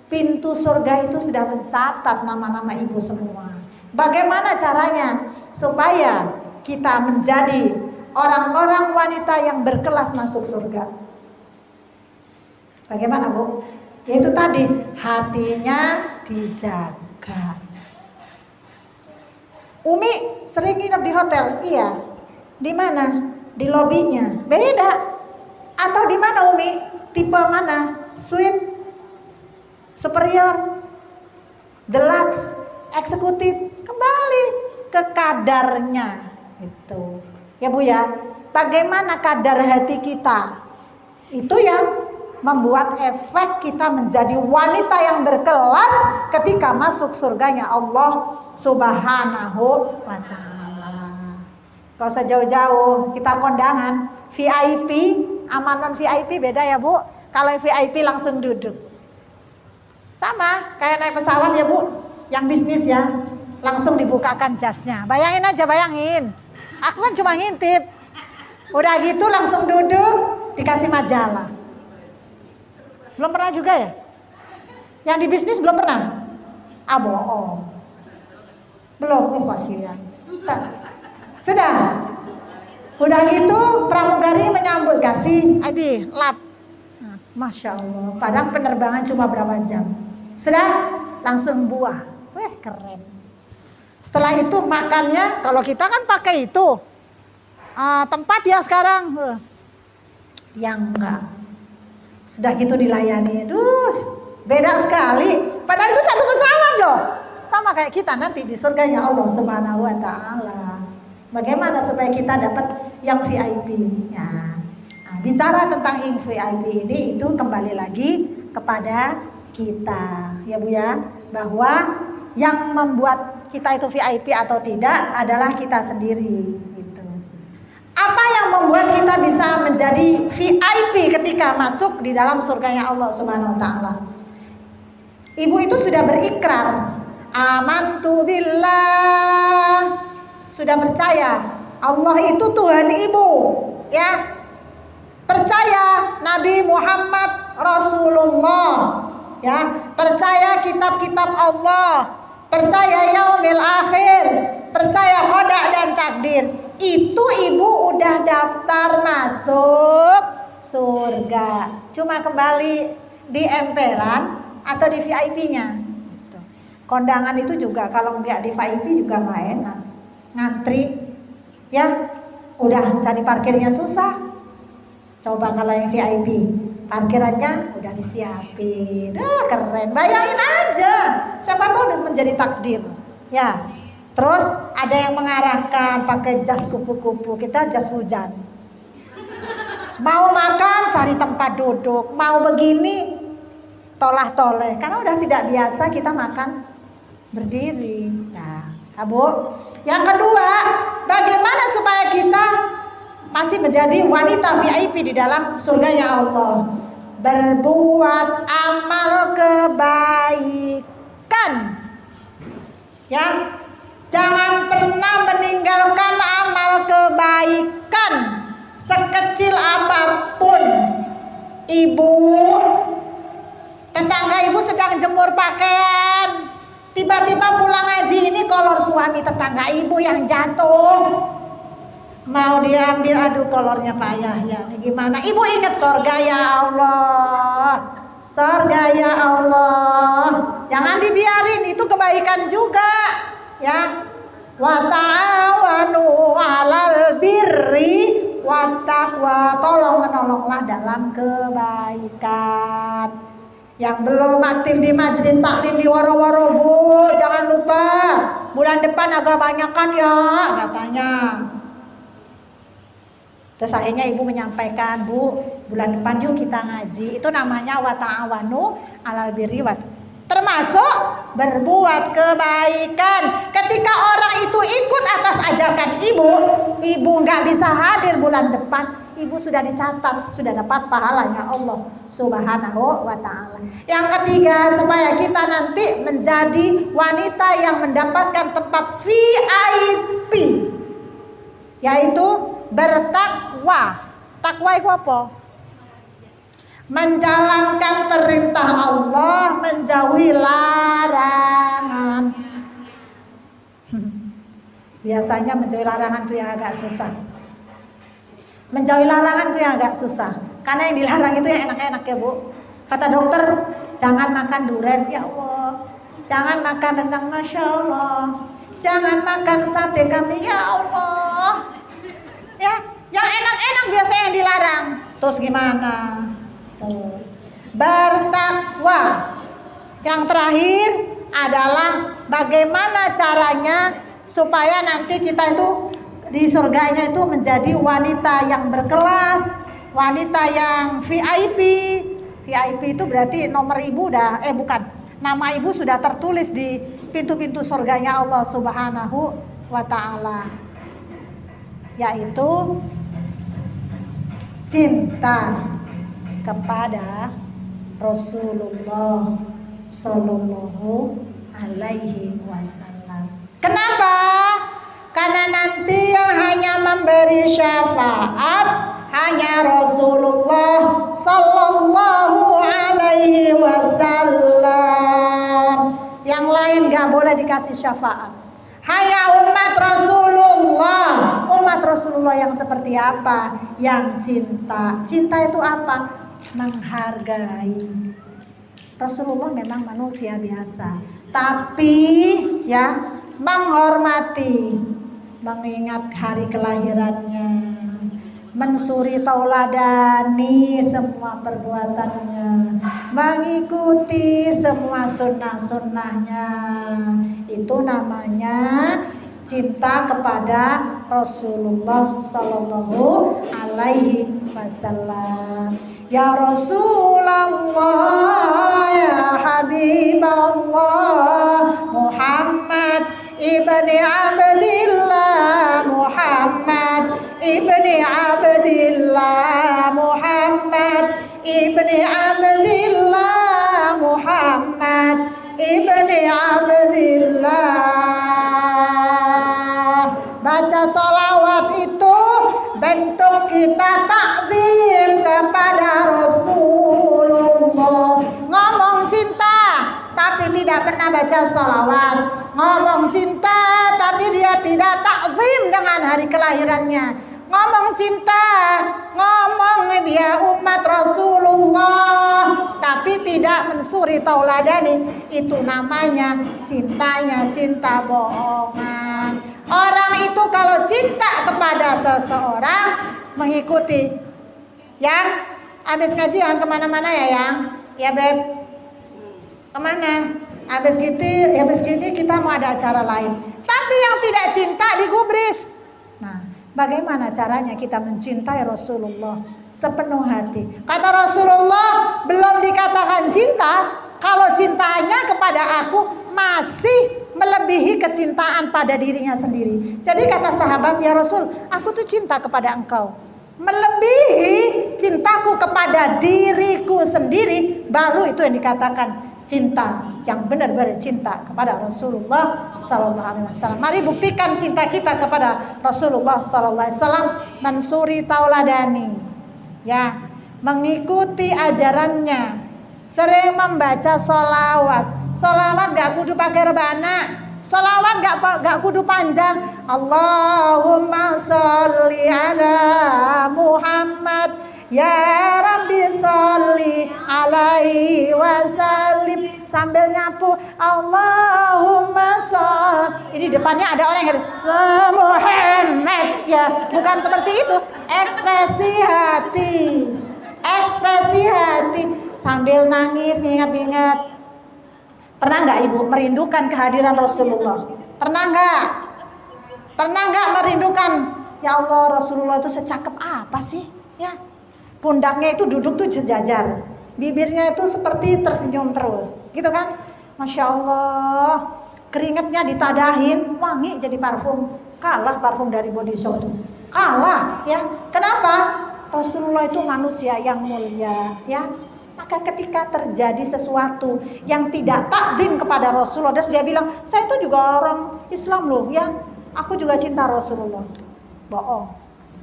pintu surga itu sudah mencatat nama-nama ibu semua. Bagaimana caranya supaya kita menjadi orang-orang wanita yang berkelas masuk surga? Bagaimana, Bu? Yaitu tadi, hatinya dijaga. Umi sering nginep di hotel? Iya. Di mana? Di lobinya. Beda. Atau di mana Umi? Tipe mana? Suite, superior, deluxe, eksekutif. Kembali ke kadarnya. Itu. Ya Bu ya. Bagaimana kadar hati kita? Itu yang membuat efek kita menjadi wanita yang berkelas ketika masuk surganya Allah Subhanahu wa ta'ala. Gak usah jauh-jauh, kita kondangan VIP, amanan VIP beda ya Bu. Kalau VIP langsung duduk. Sama kayak naik pesawat ya Bu, yang bisnis ya, langsung dibukakan jasnya. Bayangin aja, bayangin. Aku kan cuma ngintip. Udah gitu langsung duduk, dikasih majalah. Belum pernah juga ya? Yang di bisnis belum pernah? Ah bohong. Belum, kasihan. Sudah. Udah gitu pramugari menyambut kasih Adi lap. Nah, Masya Allah. Padahal penerbangan cuma berapa jam. Sudah langsung buah. Keren. Setelah itu makannya, kalau kita kan pakai itu tempat ya sekarang. Yang enggak. Sudah gitu dilayani. Beda sekali. Padahal itu satu pesawat loh. Sama kayak kita nanti di surganya Allah Subhanahu wa taala. Bagaimana supaya kita dapat yang VIP? Ya. Nah, bicara tentang yang VIP ini itu kembali lagi kepada kita, ya Bu ya, bahwa yang membuat kita itu VIP atau tidak adalah kita sendiri gitu. Apa yang membuat kita bisa menjadi VIP ketika masuk di dalam surganya Allah Subhanahu wa taala? Ibu itu sudah berikrar, amantu billah. Sudah percaya Allah itu Tuhan ibu, ya. Percaya Nabi Muhammad Rasulullah, ya. Percaya kitab-kitab Allah, percaya yaumil akhir, percaya qada dan takdir. Itu ibu udah daftar masuk surga. Cuma kembali di emperan atau di VIP-nya. Kondangan itu juga kalau nggak di VIP juga nggak enak. Ngantri, ya, udah cari parkirnya susah. Coba kalau yang VIP, parkirannya udah disiapin, keren. Bayangin aja, siapa tahu menjadi takdir, ya. Terus ada yang mengarahkan pakai jas kupu-kupu, kita jas hujan. Mau makan cari tempat duduk, mau begini tolah-toleh, karena udah tidak biasa kita makan berdiri. Nah, Bu. Yang kedua, bagaimana supaya kita masih menjadi wanita VIP di dalam surganya Allah? Berbuat amal kebaikan. Ya. Jangan pernah meninggalkan amal kebaikan sekecil apapun. Ibu, tetangga ibu sedang jemur pakaian. Tiba-tiba pulang ngaji ini kolor suami tetangga ibu yang jatuh. Mau diambil, aduh kolornya payah ya. Ini gimana? Ibu ingat surga ya Allah. Surga ya Allah. Jangan dibiarin, itu kebaikan juga. Ya. Wa ta'awanu 'alal birri wat taqwa. Tolong menolonglah dalam kebaikan. Yang belum aktif di majelis taklim di waro-waro Bu, jangan lupa bulan depan agak banyakan ya katanya. Terus akhirnya ibu menyampaikan, Bu, bulan depan yuk kita ngaji. Itu namanya wa ta'awanu 'alal birri wat. Termasuk berbuat kebaikan. Ketika orang itu ikut atas ajakan ibu nggak bisa hadir bulan depan, ibu sudah dicatat, sudah dapat pahalanya Allah Subhanahu wa ta'ala. Yang ketiga, supaya kita nanti menjadi wanita yang mendapatkan tempat VIP, yaitu bertakwa. Takwa itu apa? Menjalankan perintah Allah, menjauhi larangan. Biasanya menjauhi larangan itu yang agak susah. Menjauhi larangan itu yang agak susah. Karena yang dilarang itu yang enak-enak ya Bu. Kata dokter, jangan makan durian, ya Allah. Jangan makan rendang, Masya Allah. Jangan makan sate kambing, ya Allah. Ya, yang enak-enak biasanya yang dilarang. Terus gimana? Tuh. Bertakwa. Yang terakhir adalah bagaimana caranya supaya nanti kita itu di surganya itu menjadi wanita yang berkelas, wanita yang VIP. VIP itu berarti nomor ibu udah, nama ibu sudah tertulis di pintu-pintu surganya Allah Subhanahu wa ta'ala. yaitu cinta kepada Rasulullah Sallallahu Alaihi Wasallam. Kenapa? Karena nanti yang hanya memberi syafaat hanya Rasulullah Sallallahu Alaihi Wasallam. Yang lain gak boleh dikasih syafaat. Hanya umat Rasulullah. Umat Rasulullah yang seperti apa? Yang cinta. Cinta itu apa? Menghargai. Rasulullah memang manusia biasa, tapi ya menghormati, mengingat hari kelahirannya, mensuri tauladani semua perbuatannya, mengikuti semua sunnah-sunnahnya. Itu namanya cinta kepada Rasulullah Sallallahu Alaihi Wasallam. Ya Rasulullah, ya Habiballah, Muhammad ibni Abdillah, Muhammad ibni Abdillah, Muhammad ibni Abdillah, Muhammad ibni Abdillah. Baca sholawat itu bentuk kita takzim kepada Rasulullah. Ngomong cinta tapi tidak pernah baca sholawat. Ngomong cinta tapi dia tidak takzim dengan hari kelahirannya. Ngomong cinta, ngomong dia umat Rasulullah tapi tidak mensuri tauladani. Itu namanya cintanya cinta bohongan. Orang itu kalau cinta kepada seseorang mengikuti. Yang habis ngaji jangan kemana-mana ya yang, ya beb. Kemana? Habis gini kita mau ada acara lain. Tapi yang tidak cinta digubris. Nah, bagaimana caranya kita mencintai Rasulullah sepenuh hati? Kata Rasulullah, belum dikatakan cinta kalau cintanya kepada aku masih melebihi kecintaan pada dirinya sendiri. Jadi kata sahabat, ya Rasul, aku tuh cinta kepada engkau melebihi cintaku kepada diriku sendiri. Baru itu yang dikatakan cinta yang benar-benar cinta kepada Rasulullah Sallallahu Alaihi Wasallam. Mari buktikan cinta kita kepada Rasulullah Sallallahu Alaihi Wasallam. Mensuri tauladani, ya, mengikuti ajarannya, sering membaca sholawat. Sholawat gak kudu pakai rebana, sholawat gak kudu panjang. Allahumma sholli ala Muhammad, ya Rabbi sholli alaihi wasallim. Sambil nyapu Allahumma sholli. Ini depannya ada orang yang Muhammad, ya, bukan seperti itu. Ekspresi hati, ekspresi hati sambil nangis, ingat-ingat. Pernah nggak ibu merindukan kehadiran Rasulullah? Pernah nggak? Pernah nggak merindukan? Ya Allah, Rasulullah itu secakep apa sih? Ya, pundaknya itu duduk tuh sejajar, bibirnya itu seperti tersenyum terus, gitu kan? Masya Allah, keringatnya ditadahin, wangi jadi parfum. Kalah parfum dari Body Shop tuh, kalah ya. Kenapa? Rasulullah itu manusia yang mulia, ya. Maka ketika terjadi sesuatu yang tidak takdim kepada Rasulullah, dia bilang, saya itu juga orang Islam loh, ya, aku juga cinta Rasulullah. Bohong,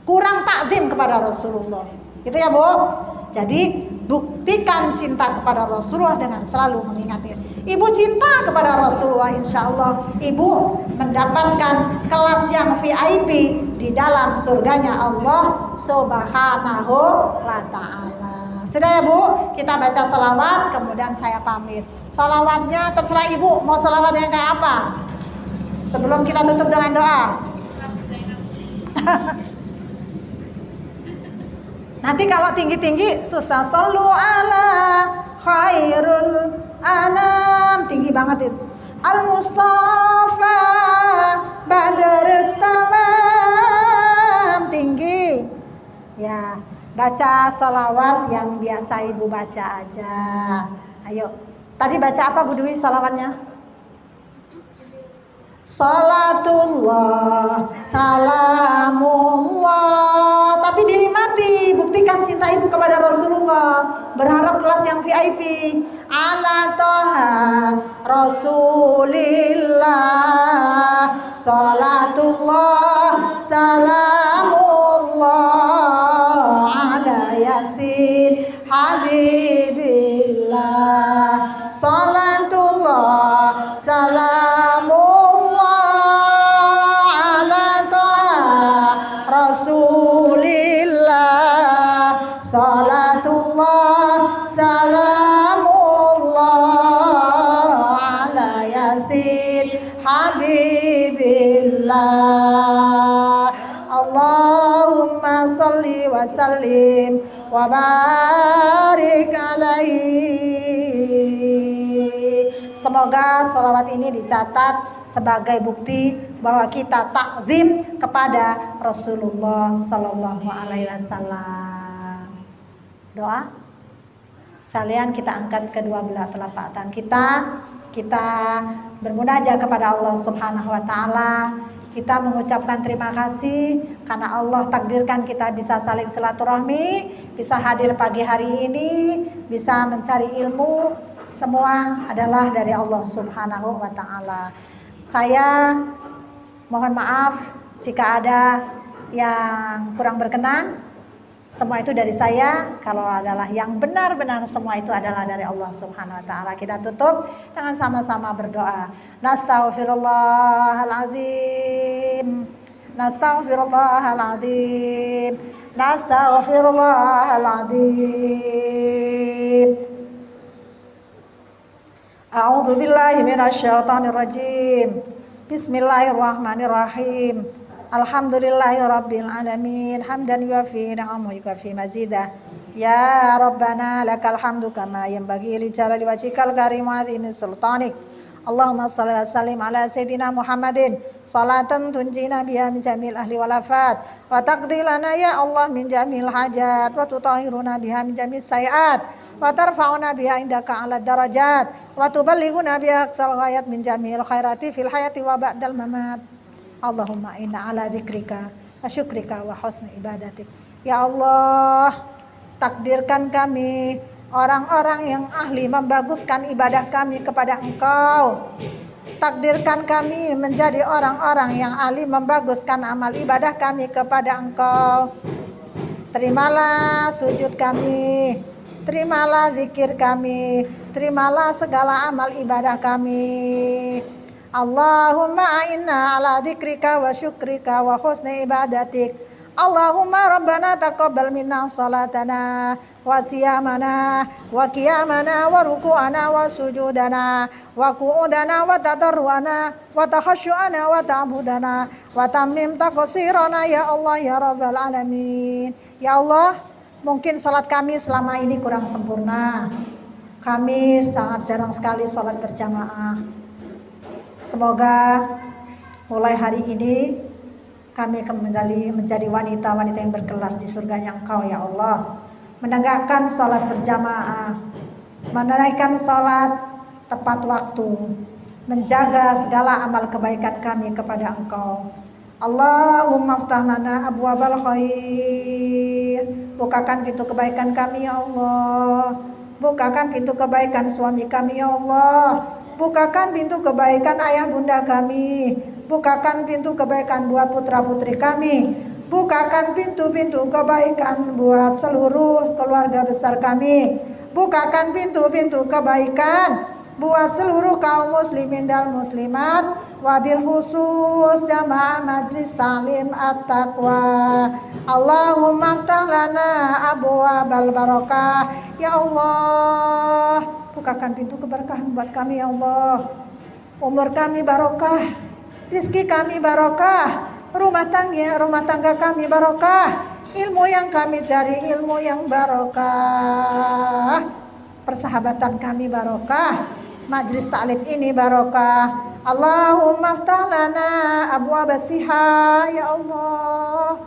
kurang takdim kepada Rasulullah. Itu ya Bu. Jadi buktikan cinta kepada Rasulullah dengan selalu mengingatnya. Ibu cinta kepada Rasulullah, insya Allah ibu mendapatkan kelas yang VIP di dalam surganya Allah Subhanahu wa Ta'ala. Sudah ya Bu, kita baca salawat, kemudian saya pamit. Salawatnya terserah ibu, mau salawatnya kayak apa? Sebelum kita tutup dengan doa. Nanti kalau tinggi-tinggi susah. Shollu ala khairul anam, tinggi banget itu. Al Mustafa Badr tamam, tinggi. Ya. Baca sholawat yang biasa ibu baca aja. Ayo. Tadi baca apa Bu Dwi sholawatnya? Salatullah, salamullah. Tapi dinikmati, buktikan cinta ibu kepada Rasulullah. Berharap kelas yang VIP. Ala toha Rasulillah. Salatullah, salamullah. Ala Yasin Habibillah. Salatullah, salamullah. Rasulillah. Salatullah, salamullah ala Yasin Habibillah. Allahumma salli wa sallim wa barik alaihi. Semoga sholawat ini dicatat sebagai bukti bahwa kita takzim kepada Rasulullah Sallallahu Alaihi Wasallam. Doa sekalian kita angkat kedua belah telapak tangan kita bermunajat kepada Allah Subhanahu Wa Taala. Kita mengucapkan terima kasih karena Allah takdirkan kita bisa saling silaturahmi, bisa hadir pagi hari ini, bisa mencari ilmu. Semua adalah dari Allah Subhanahu Wa Taala. Saya mohon maaf jika ada yang kurang berkenan. Semua itu dari saya. Kalau adalah yang benar-benar semua itu adalah dari Allah Subhanahu Wa Taala. Kita tutup dengan sama-sama berdoa. Nastaghfirullahaladzim. Nastaghfirullahaladzim. Nastaghfirullahaladzim. A'udzu billahi minasyaitonir rajim. Bismillahirrahmanirrahim. Alhamdulillahirabbil alamin. Hamdan yuafi ni'amahu yukafi mazidah. Ya Rabbana lakal hamdu kama yanbaghi li jalali wajhikal karim wa azimi sultanik. Allahumma shalli wa sallim ala sayyidina Muhammadin salatan tunjina biha min jamil ahli wal afat wa taqdi lana ya Allah min jamil hajat wa tutahhiruna biha min jamil sayiat wa tarfa'una biha indaka 'ala darajat wa tuballighuna biha aqsal ghayat min jamil khairati fil hayati wa ba'dal mamat. Allahumma inna 'ala dzikrika wa syukrika wa husni ibadatik. Ya Allah, takdirkan kami orang-orang yang ahli membaguskan ibadah kami kepada Engkau. Takdirkan kami menjadi orang-orang yang ahli membaguskan amal ibadah kami kepada Engkau. Terimalah sujud kami, terimalah zikir kami, terimalah segala amal ibadah kami. Allahumma inna ala dzikrika wa syukrika wa husni ibadatik. Allahumma rabbana taqabbal minna salatana wa siyamana wa qiyamana wa ruku'ana wa sujudana wa qu'udana wa tadarruana wa takhashu'ana wa ta'budana wa tammim taqsirana ya Allah ya rabbal alamin. Ya Allah, mungkin salat kami selama ini kurang sempurna. Kami sangat jarang sekali salat berjamaah. Semoga mulai hari ini kami kembali menjadi wanita-wanita yang berkelas di surganya Engkau ya Allah. Menegakkan salat berjamaah, menunaikan salat tepat waktu, menjaga segala amal kebaikan kami kepada Engkau. Allahumma aftah lana abwabal khair. Bukakan pintu kebaikan kami ya Allah. Bukakan pintu kebaikan suami kami ya Allah. Bukakan pintu kebaikan ayah bunda kami. Bukakan pintu kebaikan buat putra-putri kami. Bukakan pintu-pintu kebaikan buat seluruh keluarga besar kami. Bukakan pintu-pintu kebaikan buat seluruh kaum muslimin dan muslimat. Wabil khusus jamaah majlis ta'lim at-taqwa. Allahumma aftah lana abwabal barakah. Ya Allah, bukakan pintu keberkahan buat kami ya Allah. Umur kami barokah, rizki kami barokah, rumah tangga kami barokah, ilmu yang kami cari ilmu yang barokah, persahabatan kami barokah, majlis ta'lim ini barokah. Allahumma aftah lana abwabas siha ya Allah.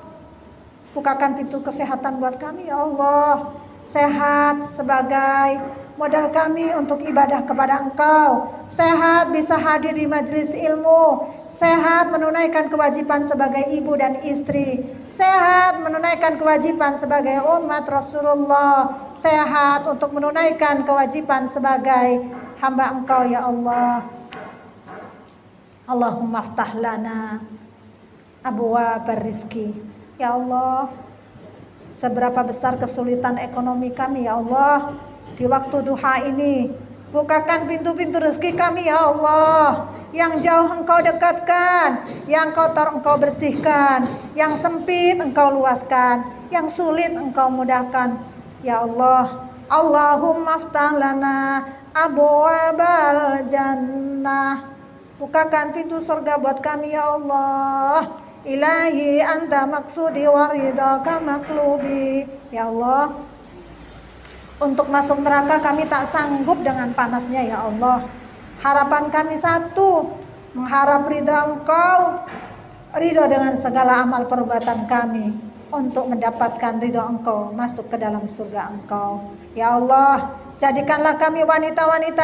Bukakan pintu kesehatan buat kami ya Allah. Sehat sebagai modal kami untuk ibadah kepada Engkau, sehat bisa hadir di majelis ilmu, sehat menunaikan kewajiban sebagai ibu dan istri, sehat menunaikan kewajiban sebagai umat Rasulullah, sehat untuk menunaikan kewajiban sebagai hamba Engkau ya Allah. Allahumma aftah lana abwaab rizki. Ya Allah, seberapa besar kesulitan ekonomi kami ya Allah, di waktu duha ini bukakan pintu-pintu rezeki kami ya Allah. Yang jauh Engkau dekatkan, yang kotor Engkau bersihkan, yang sempit Engkau luaskan, yang sulit Engkau mudahkan ya Allah. Allahumma aftah lana abwaabal jannah. Bukakan pintu surga buat kami ya Allah. Ilahi anta maksudi waridaka maklubi. Ya Allah, untuk masuk neraka kami tak sanggup dengan panasnya ya Allah. Harapan kami satu, mengharap ridha Engkau, ridho dengan segala amal perbuatan kami, untuk mendapatkan ridho Engkau, masuk ke dalam surga Engkau. Ya Allah, jadikanlah kami wanita-wanita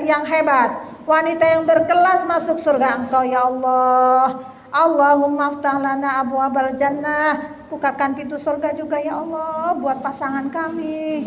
yang hebat, wanita yang berkelas masuk surga Engkau ya Allah. Allahumma aftah lana abwaabal jannah. Bukakan pintu surga juga ya Allah buat pasangan kami.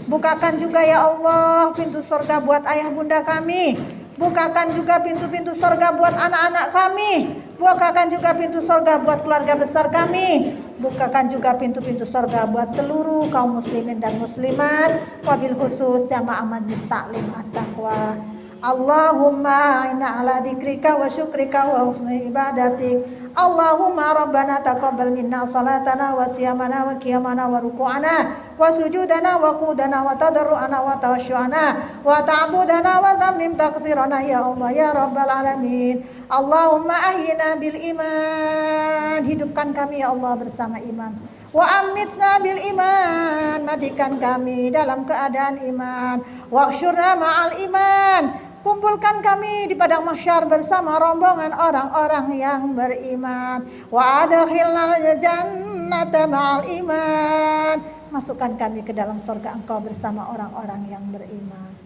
Bukakan juga ya Allah pintu surga buat ayah bunda kami. Bukakan juga pintu-pintu surga buat anak-anak kami. Bukakan juga pintu surga buat keluarga besar kami. Bukakan juga pintu-pintu surga buat seluruh kaum muslimin dan muslimat, wabil khusus jamaah majlis taklim at-taqwa. Allahumma inna ala dzikrika wa syukrika wa husni ibadatik. Allahumma rabbana taqabbal minna salatana wa siyamana wa qiyamana wa ruku'ana wa sujudana wa qudana wa tadarru'ana wa tawasyu'ana wa ta'budana wa tammim taqsirana ya Allah ya rabbal alamin. Allahumma ahyina bil iman. Hidupkan kami ya Allah bersama iman. Wa amitna bil iman. Matikan kami dalam keadaan iman. Wa asyurna ma'al iman. Kumpulkan kami di padang mahsyar bersama rombongan orang-orang yang beriman. Wa adkhilnal jannata ma'al iman. Masukkan kami ke dalam surga Engkau bersama orang-orang yang beriman.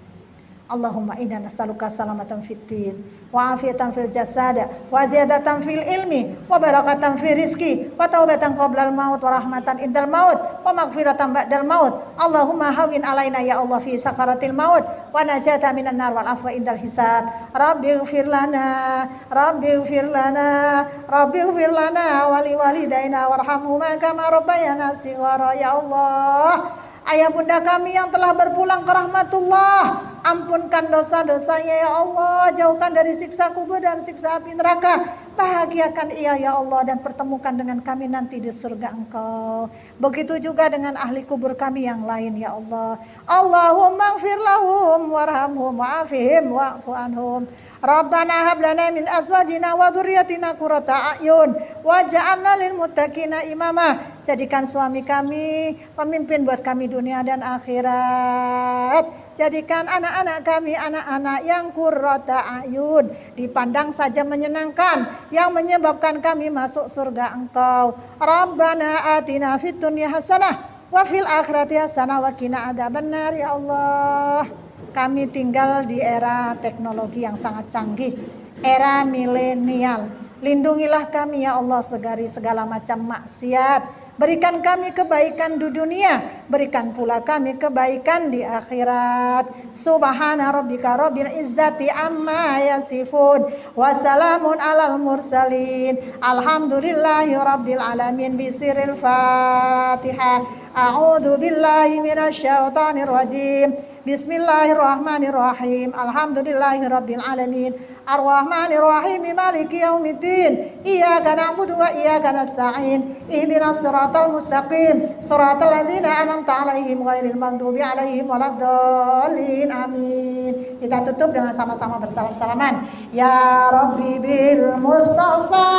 Allahumma inna nas'aluka salamatan fid din wa afiatan fil jasad wa ziyadatan fil ilmi wa barakatan fil rizqi wa taubatan qoblal maut wa rahmatan indal maut wa maghfiratan ba'dal maut. Allahumma hawin alaina ya Allah fi sakaratil maut wa najata minan nar wal afwa indal hisab. Rabbighfir lana Rabbighfir lana Rabbighfir lana wa liwalidaina warhamhuma kama rabbayana shighara ya Allah. Ayah bunda kami yang telah berpulang ke rahmatullah, ampunkan dosa-dosanya ya Allah, jauhkan dari siksa kubur dan siksa api neraka. Bahagiakan ia ya Allah dan pertemukan dengan kami nanti di surga Engkau. Begitu juga dengan ahli kubur kami yang lain ya Allah. Allahumma ighfir lahum warhamhum wa'afihim wa'fu anhum. Rabbana hab lana min azwajina wa dzurriyyatina qurrata a'yun waj'alna lil muttaqina imama. Jadikan suami kami pemimpin buat kami dunia dan akhirat. Jadikan anak-anak kami anak-anak yang qurrata a'yun, dipandang saja menyenangkan, yang menyebabkan kami masuk surga Engkau. Rabbana atina fid dunya hasanah wa fil akhirati hasanah wa qina adzabannar ya Allah. Kami tinggal di era teknologi yang sangat canggih, era milenial. Lindungilah kami ya Allah dari segala macam maksiat. Berikan kami kebaikan di dunia, berikan pula kami kebaikan di akhirat. Subhana rabbika rabbil izzati amma yasifun wa salamun alal mursalin. Alhamdulillahi rabbil alamin. Bisiril Fatihah. A'udzu billahi minasyaitonir rajim. Bismillahirrahmanirrahim. Alhamdulillahirabbil alamin. Arrahmanirrahim. Maliki yaumiddin. Iyyaka na'budu wa iyyaka nasta'in. Ihdinas siratal mustaqim. Siratal ladzina an'amta 'alaihim ghairil maghdubi 'alaihim waladdallin. Amin. Kita tutup dengan sama-sama bersalam-salaman. Ya Rabbi bil Mustafa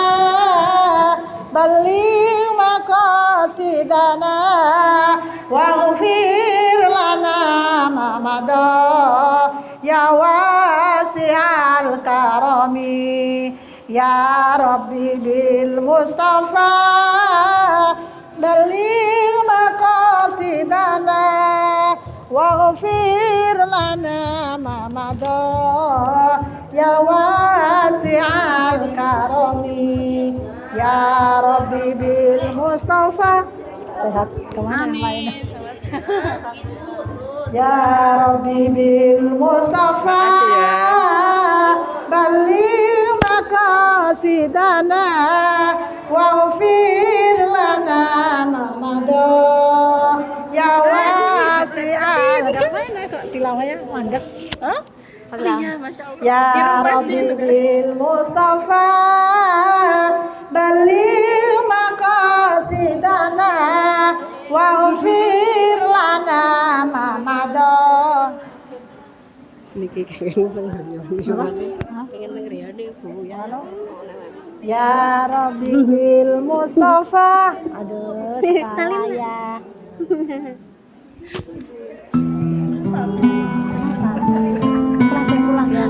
balligh maqasidana waghfir lana ma madha ya wasi'al karami. Ya Rabbi bil Mustafa balligh maqasidana waghfir lana ma madha ya wasi'al karami ya Rabbi bil Mustafa. Sehat kemana yang lain? Ya Rabbi bil Mustafa baligh maqasidana waghfir lana ma madha ya wasi'al. Mana kok tilawahnya mandek? Hah? Iya, Masya Allah. Ya Rabbi bil Mustafa baligh maqasidana waghfir lana ma madha. Niki pengen denger ya Bu ya. Ya Rabbi bil Mustafa. Aduh, salah ya. Langsung pulang ya.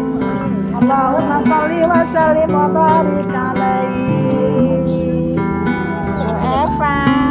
Allahumma sholli wa sallim wa barik alaihi. Eva.